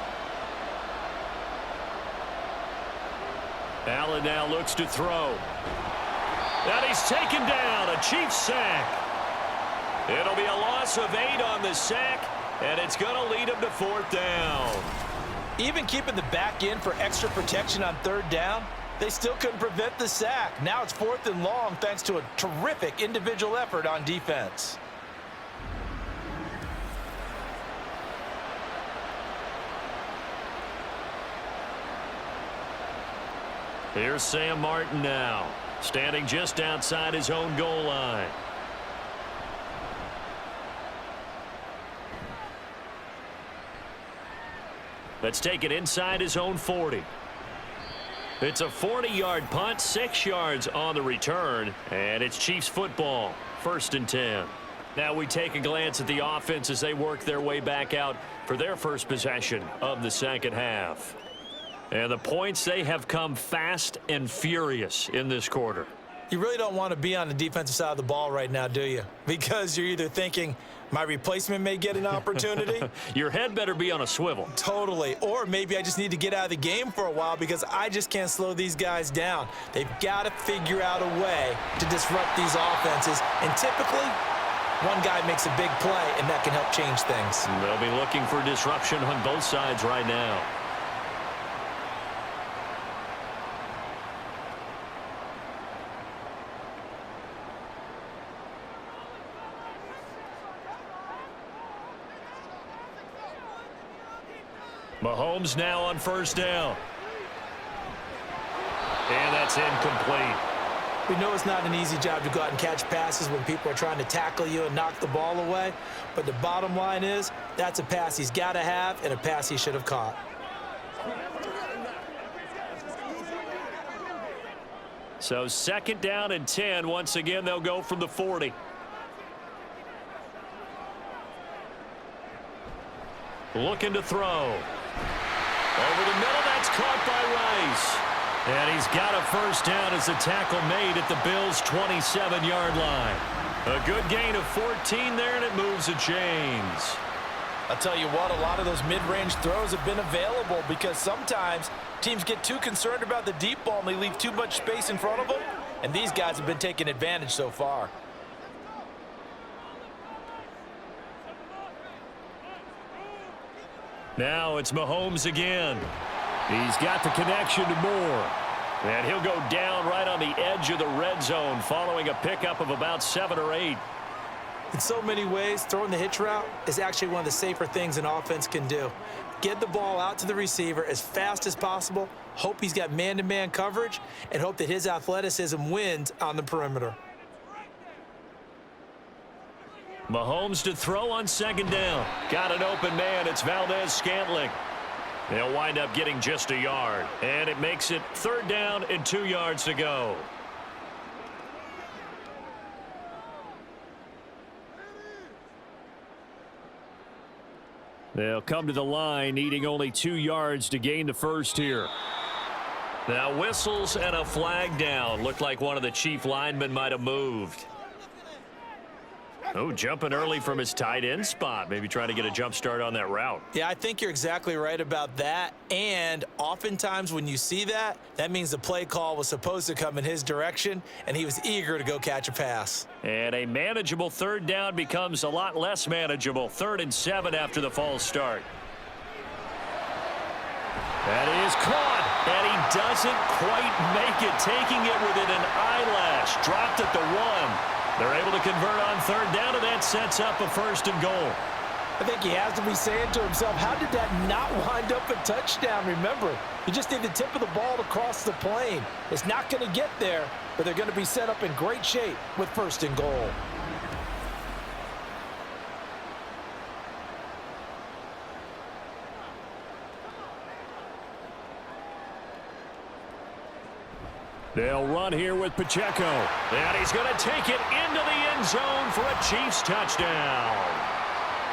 Allen now looks to throw. And he's taken down, a Chiefs sack. It'll be a loss of 8 on the sack, and it's going to lead him to fourth down. Even keeping the back in for extra protection on third down, they still couldn't prevent the sack. Now it's fourth and long thanks to a terrific individual effort on defense. Here's Sam Martin now, standing just outside his own goal line. Let's take it inside his own 40. It's a 40-yard punt, 6 yards on the return, and it's Chiefs football, first and 10. Now we take a glance at the offense as they work their way back out for their first possession of the second half. And the points, they have come fast and furious in this quarter. You really don't want to be on the defensive side of the ball right now, do you? Because you're either thinking, my replacement may get an opportunity. Your head better be on a swivel. Totally. Or maybe I just need to get out of the game for a while because I just can't slow these guys down. They've got to figure out a way to disrupt these offenses. And typically, one guy makes a big play, and that can help change things. They'll be looking for disruption on both sides right now. Mahomes now on first down. And that's incomplete. We know it's not an easy job to go out and catch passes when people are trying to tackle you and knock the ball away. But the bottom line is, that's a pass he's got to have and a pass he should have caught. So 2nd down and 10. Once again, they'll go from the 40. Looking to throw. Over the middle, that's caught by Rice. And he's got a first down as the tackle made at the Bills' 27-yard line. A good gain of 14 there, and it moves the chains. I'll tell you what, a lot of those mid-range throws have been available because sometimes teams get too concerned about the deep ball and they leave too much space in front of them, and these guys have been taking advantage so far. Now it's Mahomes again. He's got the connection to Moore. And he'll go down right on the edge of the red zone following a pickup of about 7 or 8. In so many ways, throwing the hitch route is actually one of the safer things an offense can do. Get the ball out to the receiver as fast as possible, hope he's got man-to-man coverage, and hope that his athleticism wins on the perimeter. Mahomes to throw on 2nd down. Got an open man. It's Valdez-Scantling. They'll wind up getting just a yard. And it makes it 3rd down and 2 yards to go. They'll come to the line, needing only 2 yards to gain the first here. Now whistles and a flag down. Looked like one of the chief linemen might have moved. Oh, jumping early from his tight end spot. Maybe trying to get a jump start on that route. Yeah, I think you're exactly right about that. And oftentimes when you see that, that means the play call was supposed to come in his direction, and he was eager to go catch a pass. And a manageable 3rd down becomes a lot less manageable. 3rd and 7 after the false start. That is caught. And he doesn't quite make it, taking it within an eyelash. Dropped at the 1. They're able to convert on 3rd down, and that sets up a 1st and goal. I think he has to be saying to himself, how did that not wind up a touchdown? Remember, you just need the tip of the ball to cross the plane. It's not going to get there, but they're going to be set up in great shape with 1st and goal. They'll run here with Pacheco. And he's going to take it into the end zone for a Chiefs touchdown.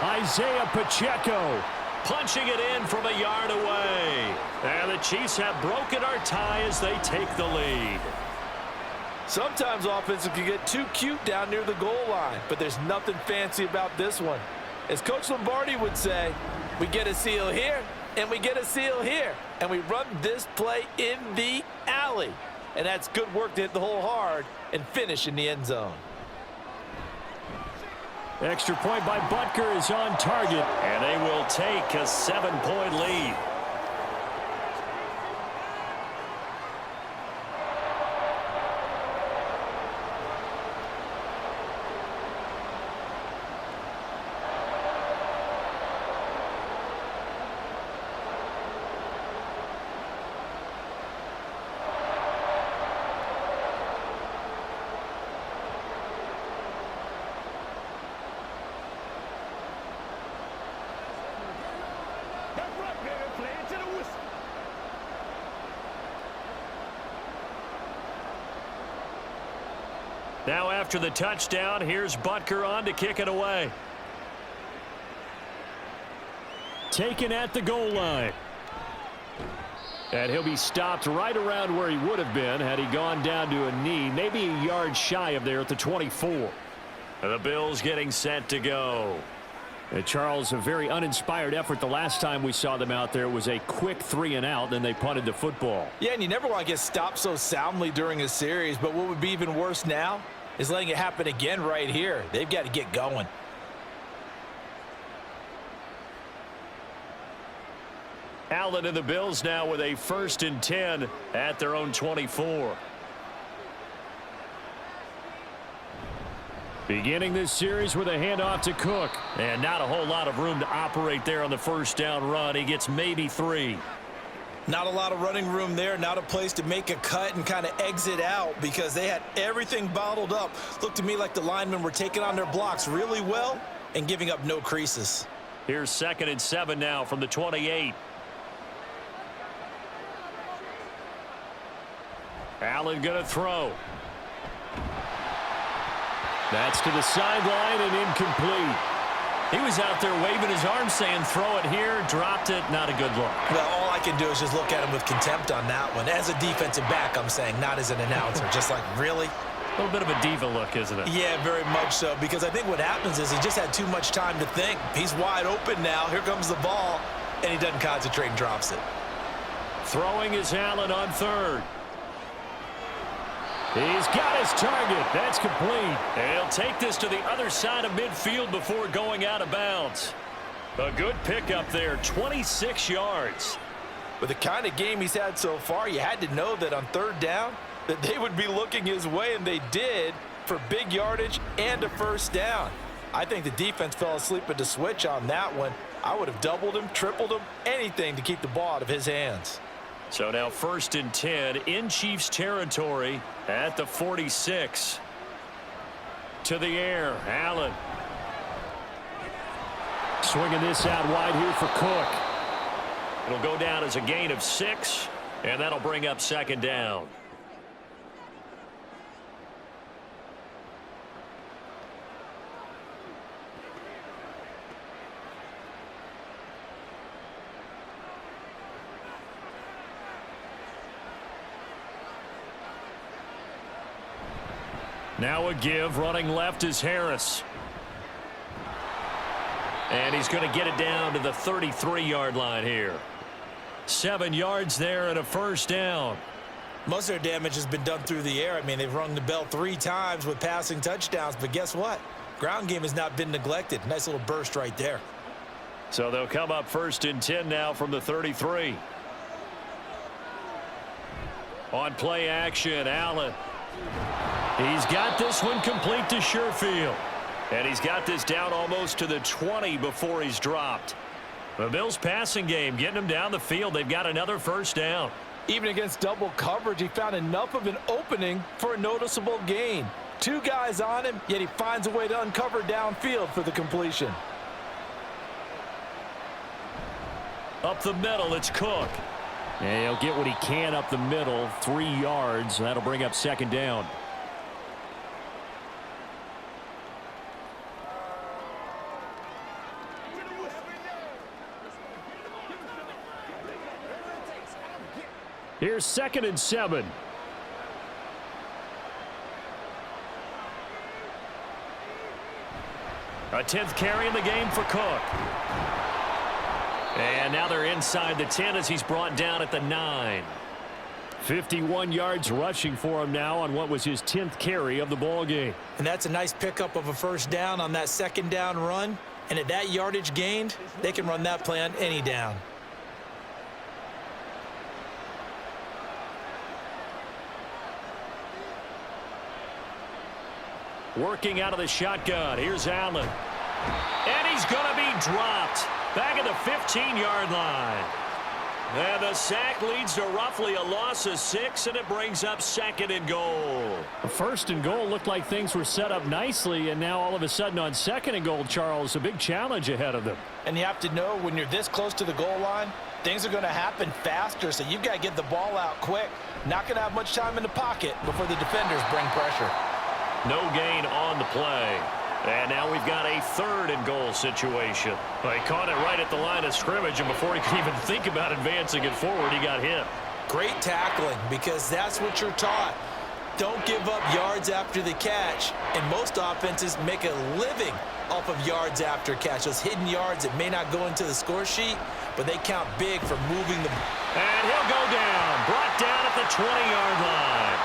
Isaiah Pacheco punching it in from a yard away. And the Chiefs have broken our tie as they take the lead. Sometimes offenses can get too cute down near the goal line, but there's nothing fancy about this one. As Coach Lombardi would say, we get a seal here, and we get a seal here, and we run this play in the alley. And that's good work to hit the hole hard and finish in the end zone. Extra point by Butker is on target, and they will take a 7-point lead. Now after the touchdown, here's Butker on to kick it away. Taken at the goal line. And he'll be stopped right around where he would have been had he gone down to a knee, maybe a yard shy of there at the 24. And the Bills getting set to go. And Charles, a very uninspired effort the last time we saw them out there. It was a quick 3-and-out, then they punted the football. Yeah, and you never want to get stopped so soundly during a series, but what would be even worse now is letting it happen again right here. They've got to get going. Allen and the Bills now with a 1st and 10 at their own 24. Beginning this series with a handoff to Cook. And not a whole lot of room to operate there on the first down run. He gets maybe 3. Not a lot of running room there. Not a place to make a cut and kind of exit out because they had everything bottled up. Looked to me like the linemen were taking on their blocks really well and giving up no creases. Here's 2nd and 7 now from the 28. Allen going to throw. That's to the sideline and incomplete. He was out there waving his arm saying throw it here, dropped it, not a good look. Well, all I can do is just look at him with contempt on that one. As a defensive back, I'm saying, not as an announcer. Just like, really? A little bit of a diva look, isn't it? Yeah, very much so, because I think what happens is he just had too much time to think. He's wide open now. Here comes the ball, and he doesn't concentrate and drops it. Throwing is Allen on 3rd. He's got his target. That's complete. And he'll take this to the other side of midfield before going out of bounds. A good pickup there, 26 yards. With the kind of game he's had so far, you had to know that on 3rd down that they would be looking his way, and they did, for big yardage and a 1st down. I think the defense fell asleep at the switch on that one. I would have doubled him, tripled him, anything to keep the ball out of his hands. So now 1st and 10 in Chiefs territory at the 46. To the air, Allen. Swinging this out wide here for Cook. It'll go down as a gain of 6, and that'll bring up 2nd down. Now a give, running left is Harris. And he's going to get it down to the 33-yard line here. 7 yards there and a 1st down. Most of their damage has been done through the air. I mean, they've rung the bell 3 times with passing touchdowns, but guess what? Ground game has not been neglected. Nice little burst right there. So they'll come up 1st and 10 now from the 33. On play action, Allen. He's got this one complete to Sherfield. And he's got this down almost to the 20 before he's dropped. The Bills passing game getting them down the field. They've got another 1st down. Even against double coverage, he found enough of an opening for a noticeable gain. 2 guys on him, yet he finds a way to uncover downfield for the completion. Up the middle, it's Cook. And he'll get what he can up the middle, 3 yards. That'll bring up 2nd down. Here's 2nd and 7. A 10th carry in the game for Cook. And now they're inside the 10 as he's brought down at the 9. 51 yards rushing for him now on what was his 10th carry of the ball game. And that's a nice pickup of a 1st down on that 2nd down run. And at that yardage gained, they can run that play on any down. Working out of the shotgun. Here's Allen. And he's going to be dropped back at the 15-yard line. And the sack leads to roughly a loss of 6, and it brings up 2nd and goal. 1st and goal looked like things were set up nicely, and now all of a sudden on 2nd and goal, Charles, a big challenge ahead of them. And you have to know when you're this close to the goal line, things are going to happen faster, so you've got to get the ball out quick. Not going to have much time in the pocket before the defenders bring pressure. No gain on the play. And now we've got a 3rd and goal situation. Well, he caught it right at the line of scrimmage, and before he could even think about advancing it forward, he got hit. Great tackling, because that's what you're taught. Don't give up yards after the catch, and most offenses make a living off of yards after catch. Those hidden yards that may not go into the score sheet, but they count big for moving the... And he'll go down, brought down at the 20-yard line.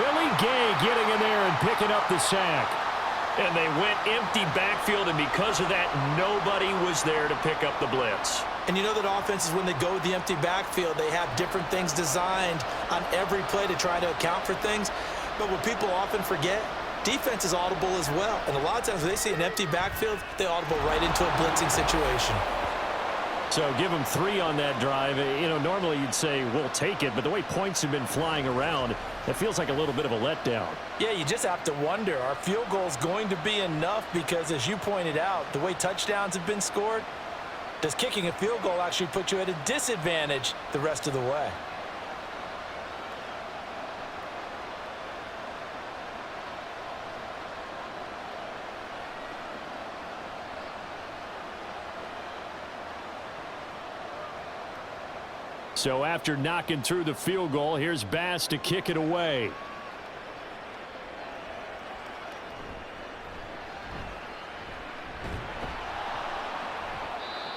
Willie Gay getting in there and picking up the sack. And they went empty backfield, and because of that, nobody was there to pick up the blitz. And you know that offenses, when they go with the empty backfield, they have different things designed on every play to try to account for things. But what people often forget, defense is audible as well. And a lot of times when they see an empty backfield, they audible right into a blitzing situation. So give them 3 on that drive. You know, normally you'd say, we'll take it, but the way points have been flying around, it feels like a little bit of a letdown. Yeah, you just have to wonder, are field goals going to be enough? Because as you pointed out, the way touchdowns have been scored, does kicking a field goal actually put you at a disadvantage the rest of the way? So after knocking through the field goal, here's Bass to kick it away.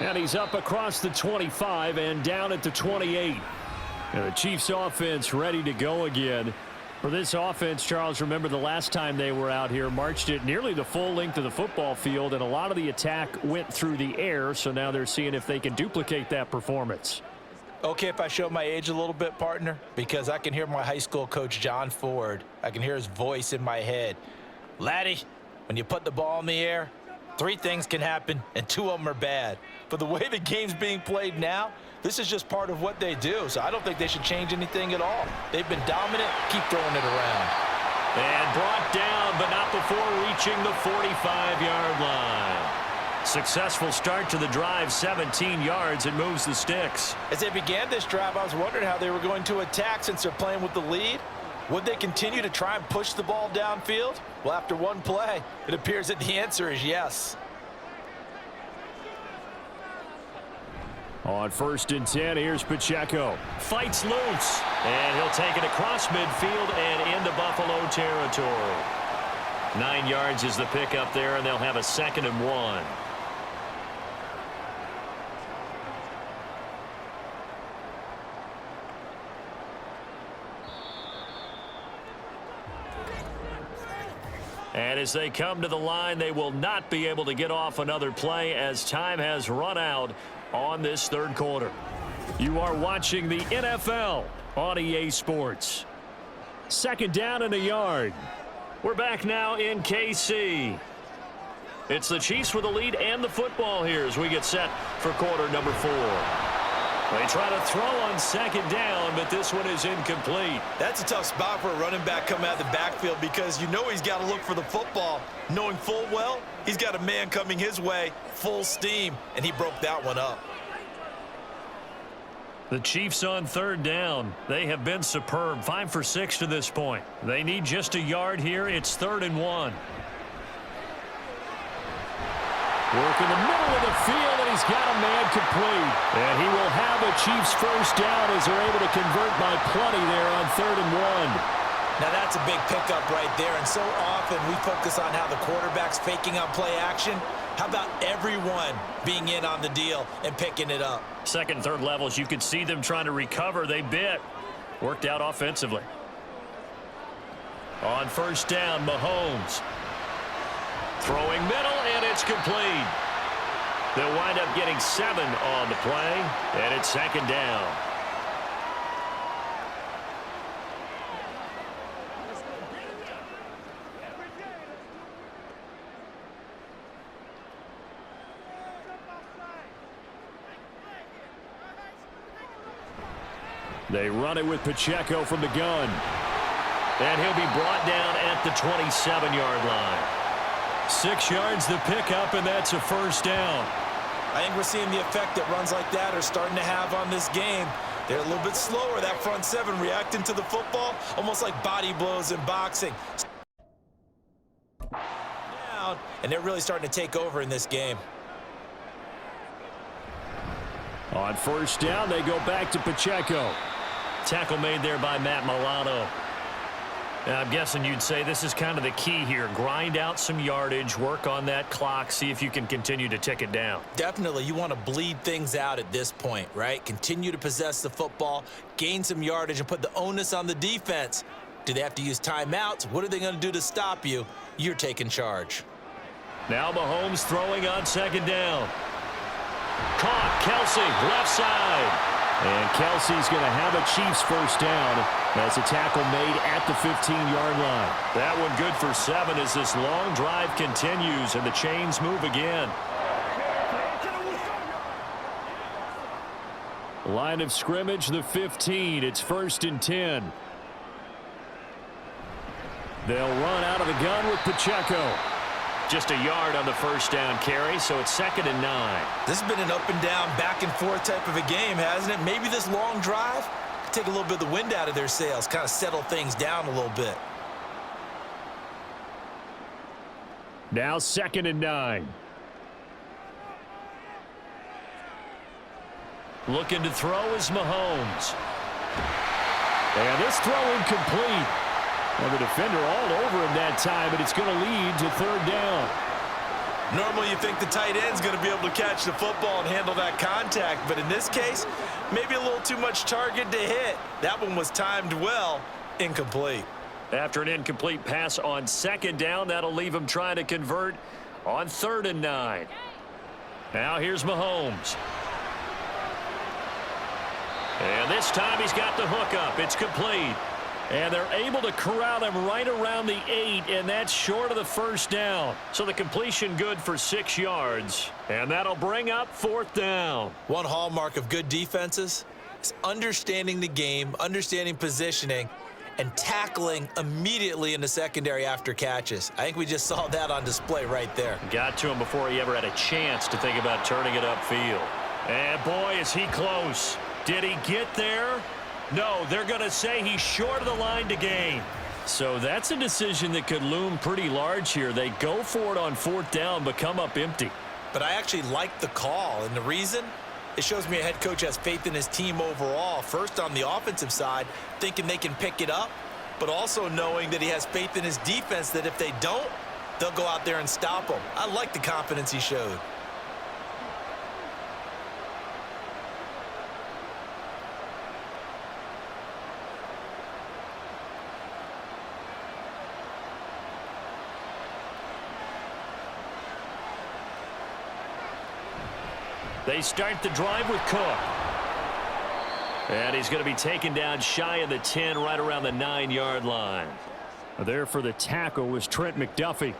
And he's up across the 25 and down at the 28. And the Chiefs offense ready to go again. For this offense, Charles, remember the last time they were out here, marched it nearly the full length of the football field, and a lot of the attack went through the air, so now they're seeing if they can duplicate that performance. Okay, if I show my age a little bit, partner, because I can hear my high school coach, John Ford. I can hear his voice in my head. Laddie, when you put the ball in the air, 3 things can happen, and 2 of them are bad. But the way the game's being played now, this is just part of what they do, so I don't think they should change anything at all. They've been dominant. Keep throwing it around. And brought down, but not before reaching the 45-yard line. Successful start to the drive, 17 yards, and moves the sticks. As they began this drive, I was wondering how they were going to attack since they're playing with the lead. Would they continue to try and push the ball downfield? Well, after one play, it appears that the answer is yes. On 1st and 10, here's Pacheco. Fights loose, and he'll take it across midfield and into Buffalo territory. 9 yards is the pickup there, and they'll have a 2nd and 1. And as they come to the line, they will not be able to get off another play as time has run out on this 3rd quarter. You are watching the NFL on EA Sports. 2nd down and a yard. We're back now in KC. It's the Chiefs with the lead and the football here as we get set for quarter number 4. They try to throw on 2nd down, but this one is incomplete. That's a tough spot for a running back coming out of the backfield because you know he's got to look for the football, knowing full well he's got a man coming his way full steam, and he broke that one up. The Chiefs on 3rd down. They have been superb, 5 for 6 to this point. They need just a yard here. It's 3rd and 1. Work in the middle of the field, and he's got a man complete. And he will have a Chiefs 1st down as they're able to convert by plenty there on 3rd and 1. Now that's a big pickup right there, and so often we focus on how the quarterback's faking on play action. How about everyone being in on the deal and picking it up? 2nd, 3rd levels, you could see them trying to recover. They bit. Worked out offensively. On 1st down, Mahomes. Throwing middle, and it's complete. They'll wind up getting 7 on the play, and it's 2nd down. They run it with Pacheco from the gun. And he'll be brought down at the 27-yard line. 6 yards the pickup, and that's a 1st down. I think we're seeing the effect that runs like that are starting to have on this game. They're a little bit slower, that front 7, reacting to the football, almost like body blows in boxing. Down down, and they're really starting to take over in this game. On first down, they go back to Pacheco. Tackle made there by Matt Milano. Now, I'm guessing you'd say this is kind of the key here. Grind out some yardage, work on that clock, see if you can continue to tick it down. Definitely, you want to bleed things out at this point, right? Continue to possess the football, gain some yardage, and put the onus on the defense. Do they have to use timeouts? What are they going to do to stop you? You're taking charge. Now Mahomes throwing on second down. Caught, Kelsey, left side. And Kelsey's going to have a Chiefs first down as a tackle made at the 15-yard line. That one good for 7 as this long drive continues and the chains move again. Line of scrimmage, the 15. It's 1st and 10. They'll run out of the gun with Pacheco. Just a yard on the first down carry, so it's 2nd and 9. This has been an up and down, back and forth type of a game, hasn't it? Maybe this long drive could take a little bit of the wind out of their sails, kind of settle things down a little bit. Now 2nd and 9. Looking to throw is Mahomes. And this throw incomplete. Well, the defender all over him that time, but it's going to lead to 3rd down. Normally you think the tight end's going to be able to catch the football and handle that contact, but in this case, maybe a little too much target to hit. That one was timed well, incomplete. After an incomplete pass on 2nd down, that'll leave him trying to convert on 3rd and 9. Now here's Mahomes. And this time he's got the hook up. It's complete. And they're able to corral him right around the 8, and that's short of the first down. So the completion good for 6 yards, and that'll bring up 4th down. One hallmark of good defenses is understanding the game, understanding positioning, and tackling immediately in the secondary after catches. I think we just saw that on display right there. Got to him before he ever had a chance to think about turning it upfield. And boy, is he close. Did he get there? No, they're going to say he's short of the line to gain. So that's a decision that could loom pretty large here. They go for it on 4th down, but come up empty. But I actually like the call, and the reason? It shows me a head coach has faith in his team overall. First on the offensive side, thinking they can pick it up, but also knowing that he has faith in his defense that if they don't, they'll go out there and stop them. I like the confidence he showed. They start the drive with Cook. And he's going to be taken down shy of the 10, right around the 9-yard line. There for the tackle was Trent McDuffie.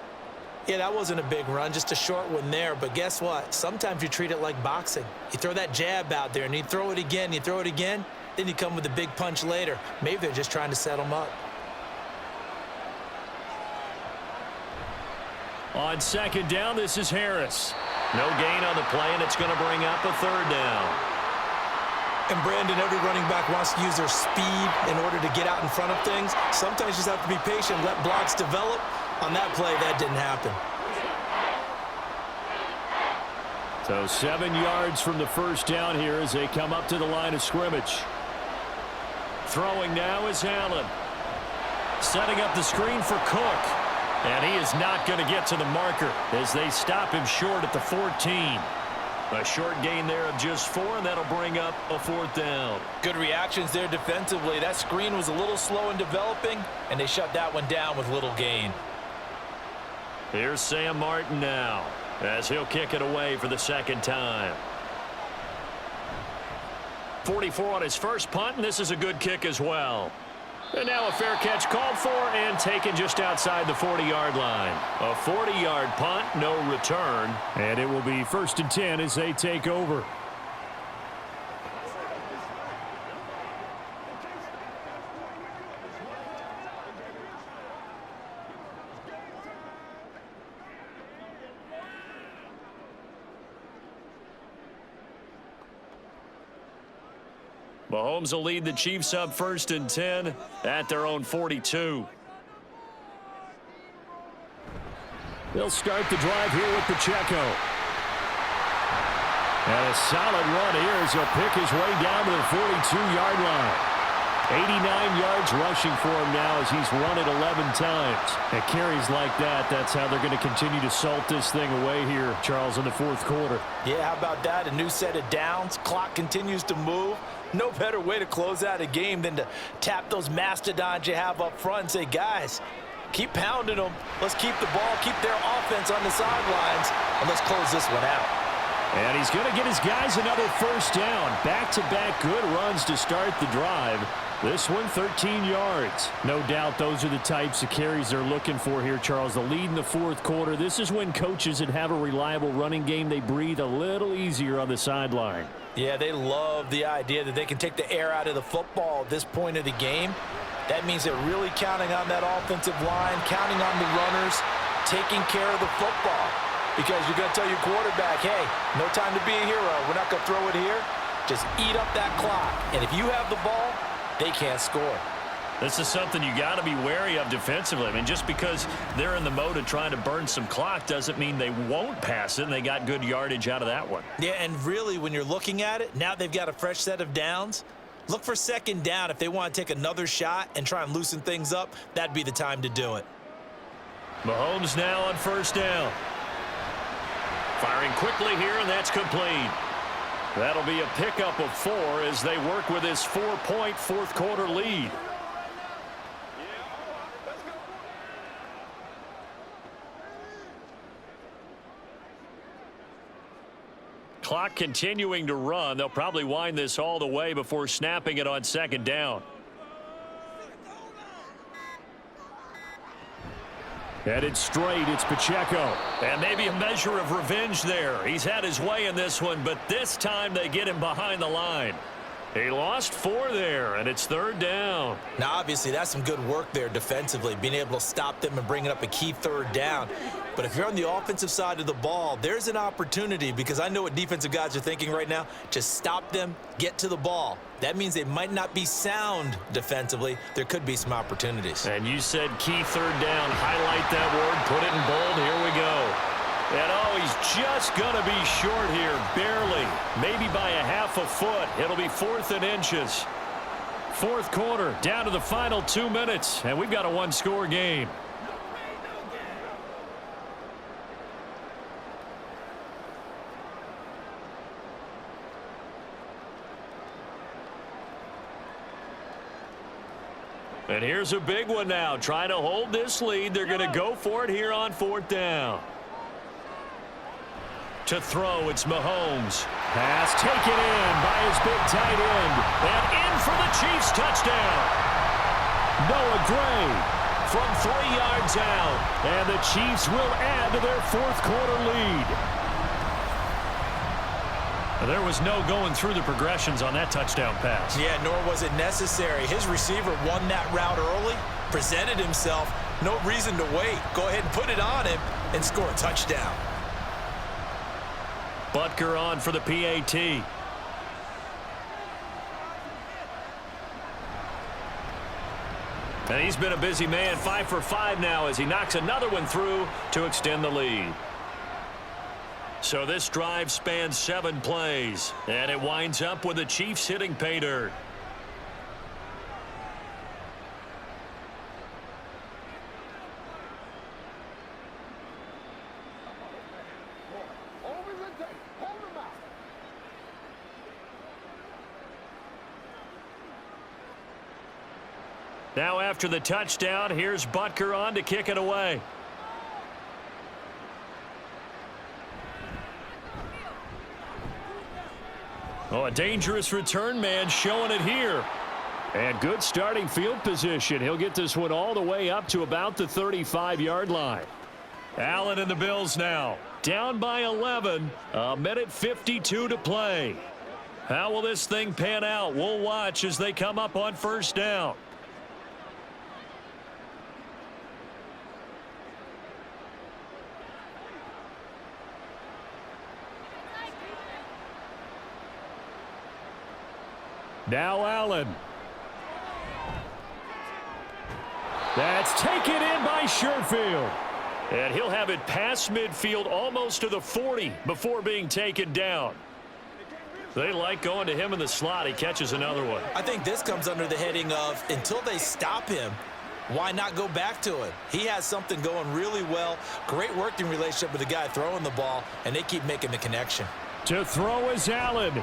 Yeah, that wasn't a big run, just a short one there. But guess what? Sometimes you treat it like boxing. You throw that jab out there, and you throw it again, then you come with a big punch later. Maybe they're just trying to set them up. On 2nd down, this is Harris. No gain on the play, and it's going to bring up a 3rd down. And Brandon, every running back wants to use their speed in order to get out in front of things. Sometimes you just have to be patient, let blocks develop. On that play, that didn't happen. So 7 yards from the first down here as they come up to the line of scrimmage. Throwing now is Allen. Setting up the screen for Cook. And he is not going to get to the marker as they stop him short at the 14. A short gain there of just 4, and that'll bring up a 4th down. Good reactions there defensively. That screen was a little slow in developing, and they shut that one down with little gain. Here's Sam Martin now as he'll kick it away for the 2nd time. 44 on his first punt, and this is a good kick as well. And now a fair catch called for and taken just outside the 40-yard line. A 40-yard punt, no return. And it will be 1st and 10 as they take over. Mahomes will lead the Chiefs up 1st and 10 at their own 42. They'll start the drive here with Pacheco. And a solid run here as he'll pick his way down to the 42-yard line. 89 yards rushing for him now as he's run it 11 times. At carries like that, that's how they're going to continue to salt this thing away here, Charles, in the fourth quarter. Yeah, how about that? A new set of downs. Clock continues to move. No better way to close out a game than to tap those mastodons you have up front and say, guys, keep pounding them. Let's keep the ball, keep their offense on the sidelines, and let's close this one out. And he's going to get his guys another first down. Back-to-back good runs to start the drive. This one, 13 yards. No doubt those are the types of carries they're looking for here, Charles. The lead in the fourth quarter. This is when coaches that have a reliable running game, they breathe a little easier on the sideline. Yeah, they love the idea that they can take the air out of the football at this point of the game. That means they're really counting on that offensive line, counting on the runners, taking care of the football. Because you're going to tell your quarterback, hey, no time to be a hero. We're not going to throw it here. Just eat up that clock. And if you have the ball, they can't score. This is something you got to be wary of defensively. I mean, just because they're in the mode of trying to burn some clock doesn't mean they won't pass it, and they got good yardage out of that one. Yeah, and really, when you're looking at it, now they've got a fresh set of downs. Look for second down. If they want to take another shot and try and loosen things up, that'd be the time to do it. Mahomes now on first down. Firing quickly here, and that's complete. That'll be a pickup of 4 as they work with this 4-point fourth quarter lead. Clock continuing to run. They'll probably wind this all the way before snapping it on second down. Headed straight, it's Pacheco. And maybe a measure of revenge there. He's had his way in this one, but this time they get him behind the line. He lost 4 there, and it's third down. Now, obviously, that's some good work there defensively, being able to stop them and bringing up a key third down. But if you're on the offensive side of the ball, there's an opportunity, because I know what defensive guys are thinking right now. Just stop them, get to the ball. That means they might not be sound defensively. There could be some opportunities. And you said key third down. Highlight that word, put it in bold. Here we go. And, oh, he's just going to be short here, barely. Maybe by a half a foot. It'll be 4th and inches. Fourth quarter, down to the final 2 minutes, and we've got a one-score game. And here's a big one now. Trying to hold this lead. They're going to go for it here on fourth down. To throw, it's Mahomes. Pass taken in by his big tight end. And in for the Chiefs touchdown. Noah Gray from 3 yards out. And the Chiefs will add to their fourth quarter lead. There was no going through the progressions on that touchdown pass. Yeah, nor was it necessary. His receiver won that route early, presented himself. No reason to wait. Go ahead and put it on him and score a touchdown. Butker on for the PAT. And he's been a busy man, 5 for 5 now as he knocks another one through to extend the lead. So this drive spans 7 plays, and it winds up with the Chiefs hitting pay dirt. Now after the touchdown, here's Butker on to kick it away. Oh, a dangerous return man showing it here. And good starting field position. He'll get this one all the way up to about the 35-yard line. Allen and the Bills now. Down by 11. A minute 52 to play. How will this thing pan out? We'll watch as they come up on first down. Now Allen. That's taken in by Sherfield. And he'll have it past midfield almost to the 40 before being taken down. They like going to him in the slot. He catches another one. I think this comes under the heading of until they stop him, why not go back to it? He has something going really well. Great working relationship with the guy throwing the ball, and they keep making the connection. To throw is Allen.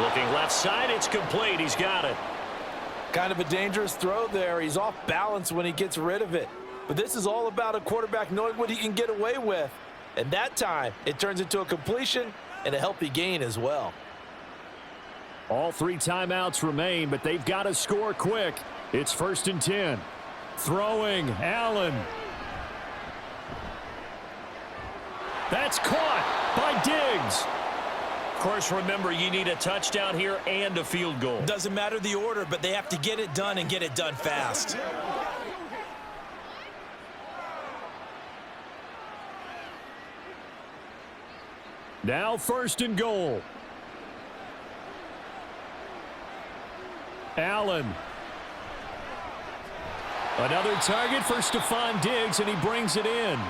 Looking left side, it's complete. He's got it. Kind of a dangerous throw there. He's off balance when he gets rid of it. But this is all about a quarterback knowing what he can get away with. And that time, it turns into a completion and a healthy gain as well. All 3 timeouts remain, but they've got to score quick. It's 1st and 10. Throwing, Allen. That's caught by Diggs. Of course, remember, you need a touchdown here and a field goal. Doesn't matter the order, but they have to get it done and get it done fast. Now 1st and goal. Allen. Another target for Stephon Diggs, and he brings it in.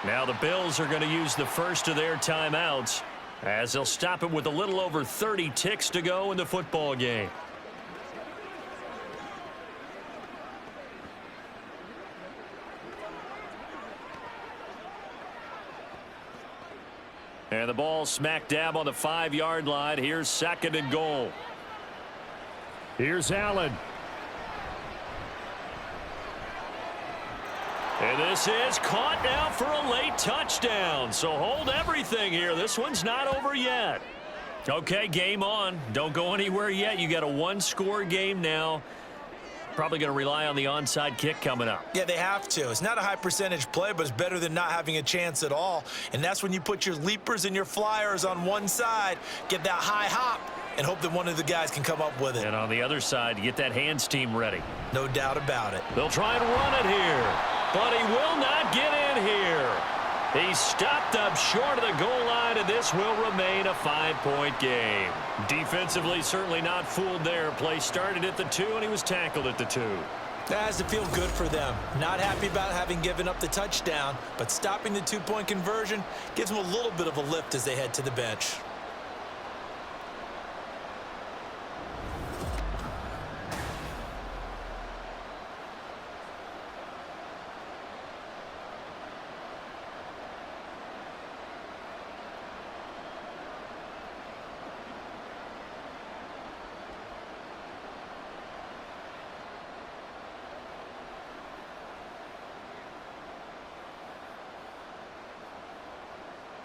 Now the Bills are going to use the first of their timeouts as they'll stop it with a little over 30 ticks to go in the football game. And the ball smack dab on the 5-yard line. Here's 2nd and goal. Here's Allen. And this is caught now for a late touchdown. So hold everything here. This one's not over yet. Okay, game on. Don't go anywhere yet. You got a 1-score game now. Probably going to rely on the onside kick coming up. Yeah, they have to. It's not a high percentage play, but it's better than not having a chance at all. And that's when you put your leapers and your flyers on one side, get that high hop, and hope that one of the guys can come up with it. And on the other side, you get that hands team ready. No doubt about it. They'll try and run it here, but he will not get in here. He's stopped up short of the goal line, and this will remain a 5-point game. Defensively, certainly not fooled there. Play started at the 2, and he was tackled at the 2. That has to feel good for them. Not happy about having given up the touchdown, but stopping the 2-point conversion gives them a little bit of a lift as they head to the bench.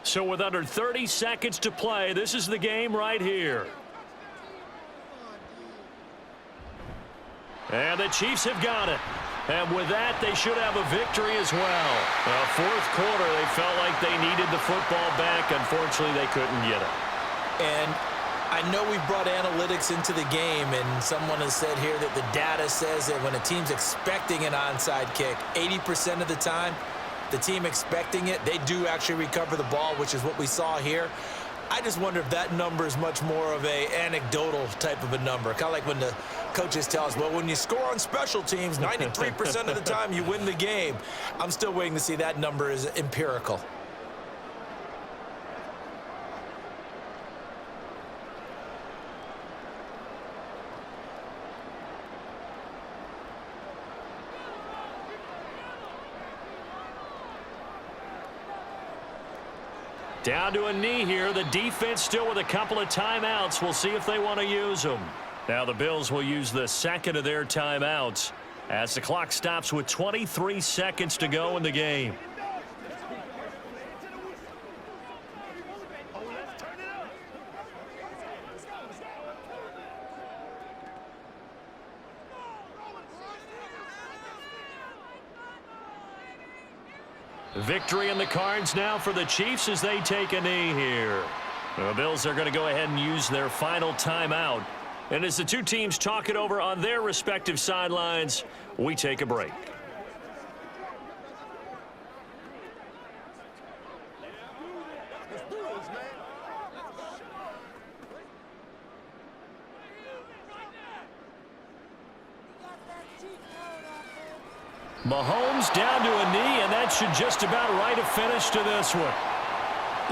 So with under 30 seconds to play, this is the game right here. And the Chiefs have got it. And with that, they should have a victory as well. Fourth quarter, they felt like they needed the football back. Unfortunately, they couldn't get it. And I know we've brought analytics into the game, and someone has said here that the data says that when a team's expecting an onside kick, 80% of the time, the team expecting it, they do actually recover the ball, which is what we saw here. I just wonder if that number is much more of a anecdotal type of a number. Kind of like when the coaches tell us, well, when you score on special teams, 93% of the time you win the game. I'm still waiting to see that number is empirical. Down to a knee here. The defense still with a couple of timeouts. We'll see if they want to use them. Now the Bills will use the second of their timeouts as the clock stops with 23 seconds to go in the game. Victory in the cards now for the Chiefs as they take a knee here. The Bills are going to go ahead and use their final timeout. And as the two teams talk it over on their respective sidelines, we take a break. Mahomes down to a knee, and that should just about write a finish to this one.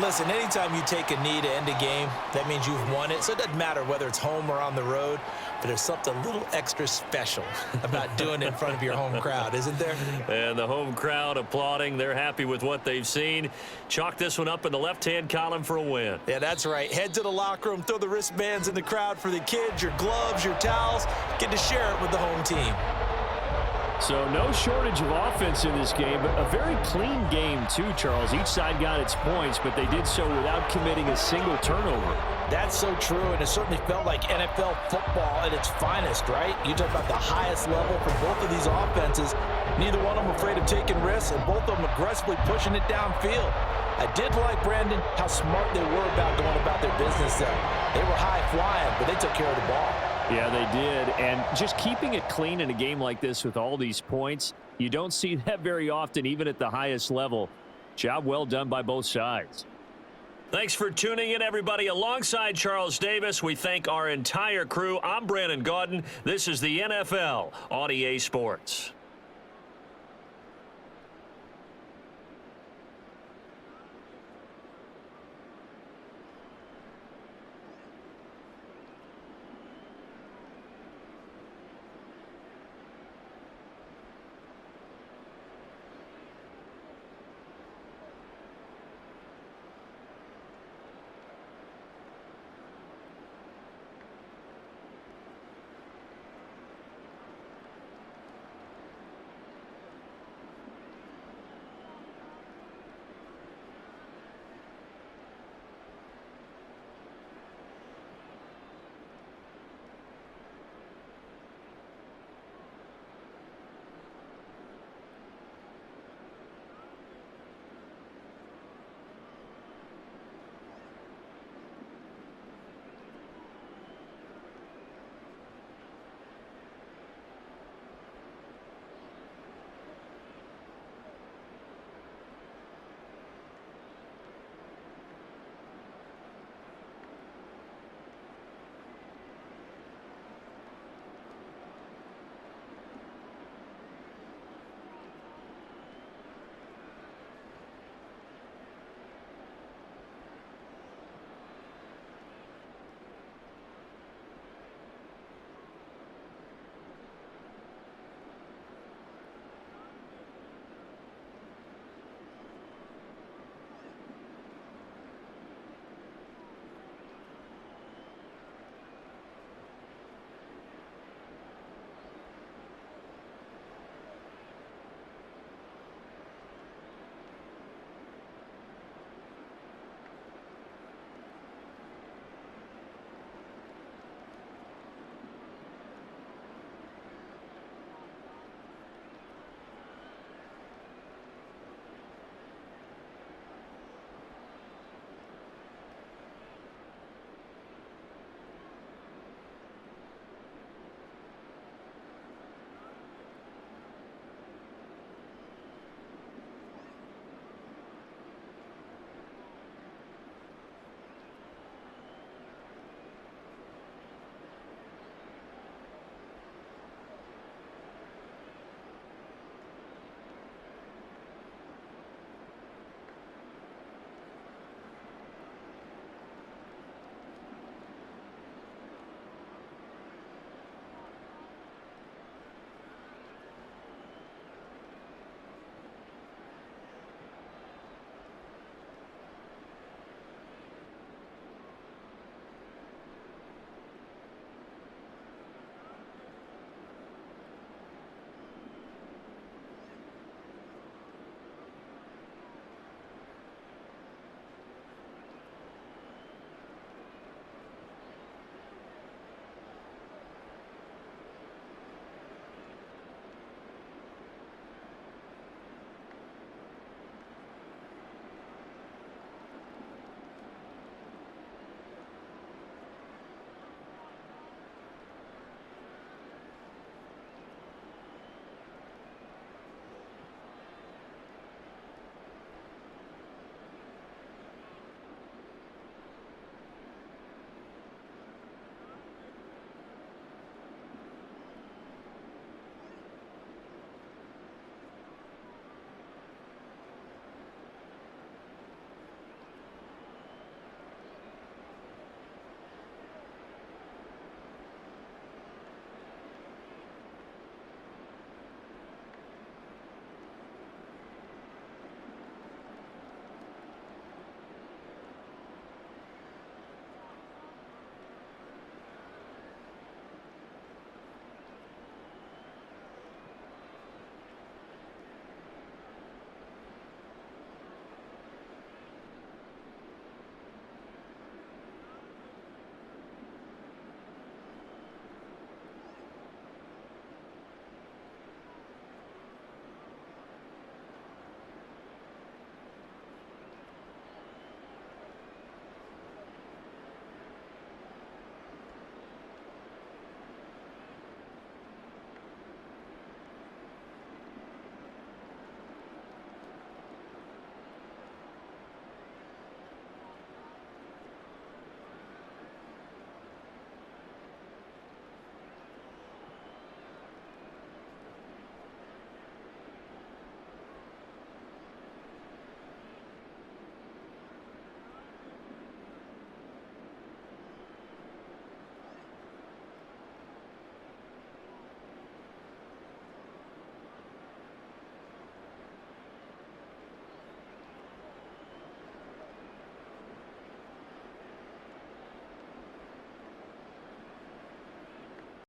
Listen, anytime you take a knee to end a game, that means you've won it. So it doesn't matter whether it's home or on the road, but there's something a little extra special about doing it in front of your home crowd, isn't there? And the home crowd applauding. They're happy with what they've seen. Chalk this one up in the left-hand column for a win. Yeah, that's right. Head to the locker room, throw the wristbands in the crowd for the kids, your gloves, your towels. Get to share it with the home team. So no shortage of offense in this game, but a very clean game too, Charles. Each side got its points, but they did so without committing a single turnover. That's so true, and it certainly felt like NFL football at its finest, right? You talk about the highest level for both of these offenses. Neither one of them afraid of taking risks, and both of them aggressively pushing it downfield. I did like, Brandon, how smart they were about going about their business there. They were high flying, but they took care of the ball. Yeah, they did, and just keeping it clean in a game like this with all these points, you don't see that very often, even at the highest level. Job well done by both sides. Thanks for tuning in, everybody. Alongside Charles Davis, we thank our entire crew. I'm Brandon Gaudin. This is the NFL on EA Sports.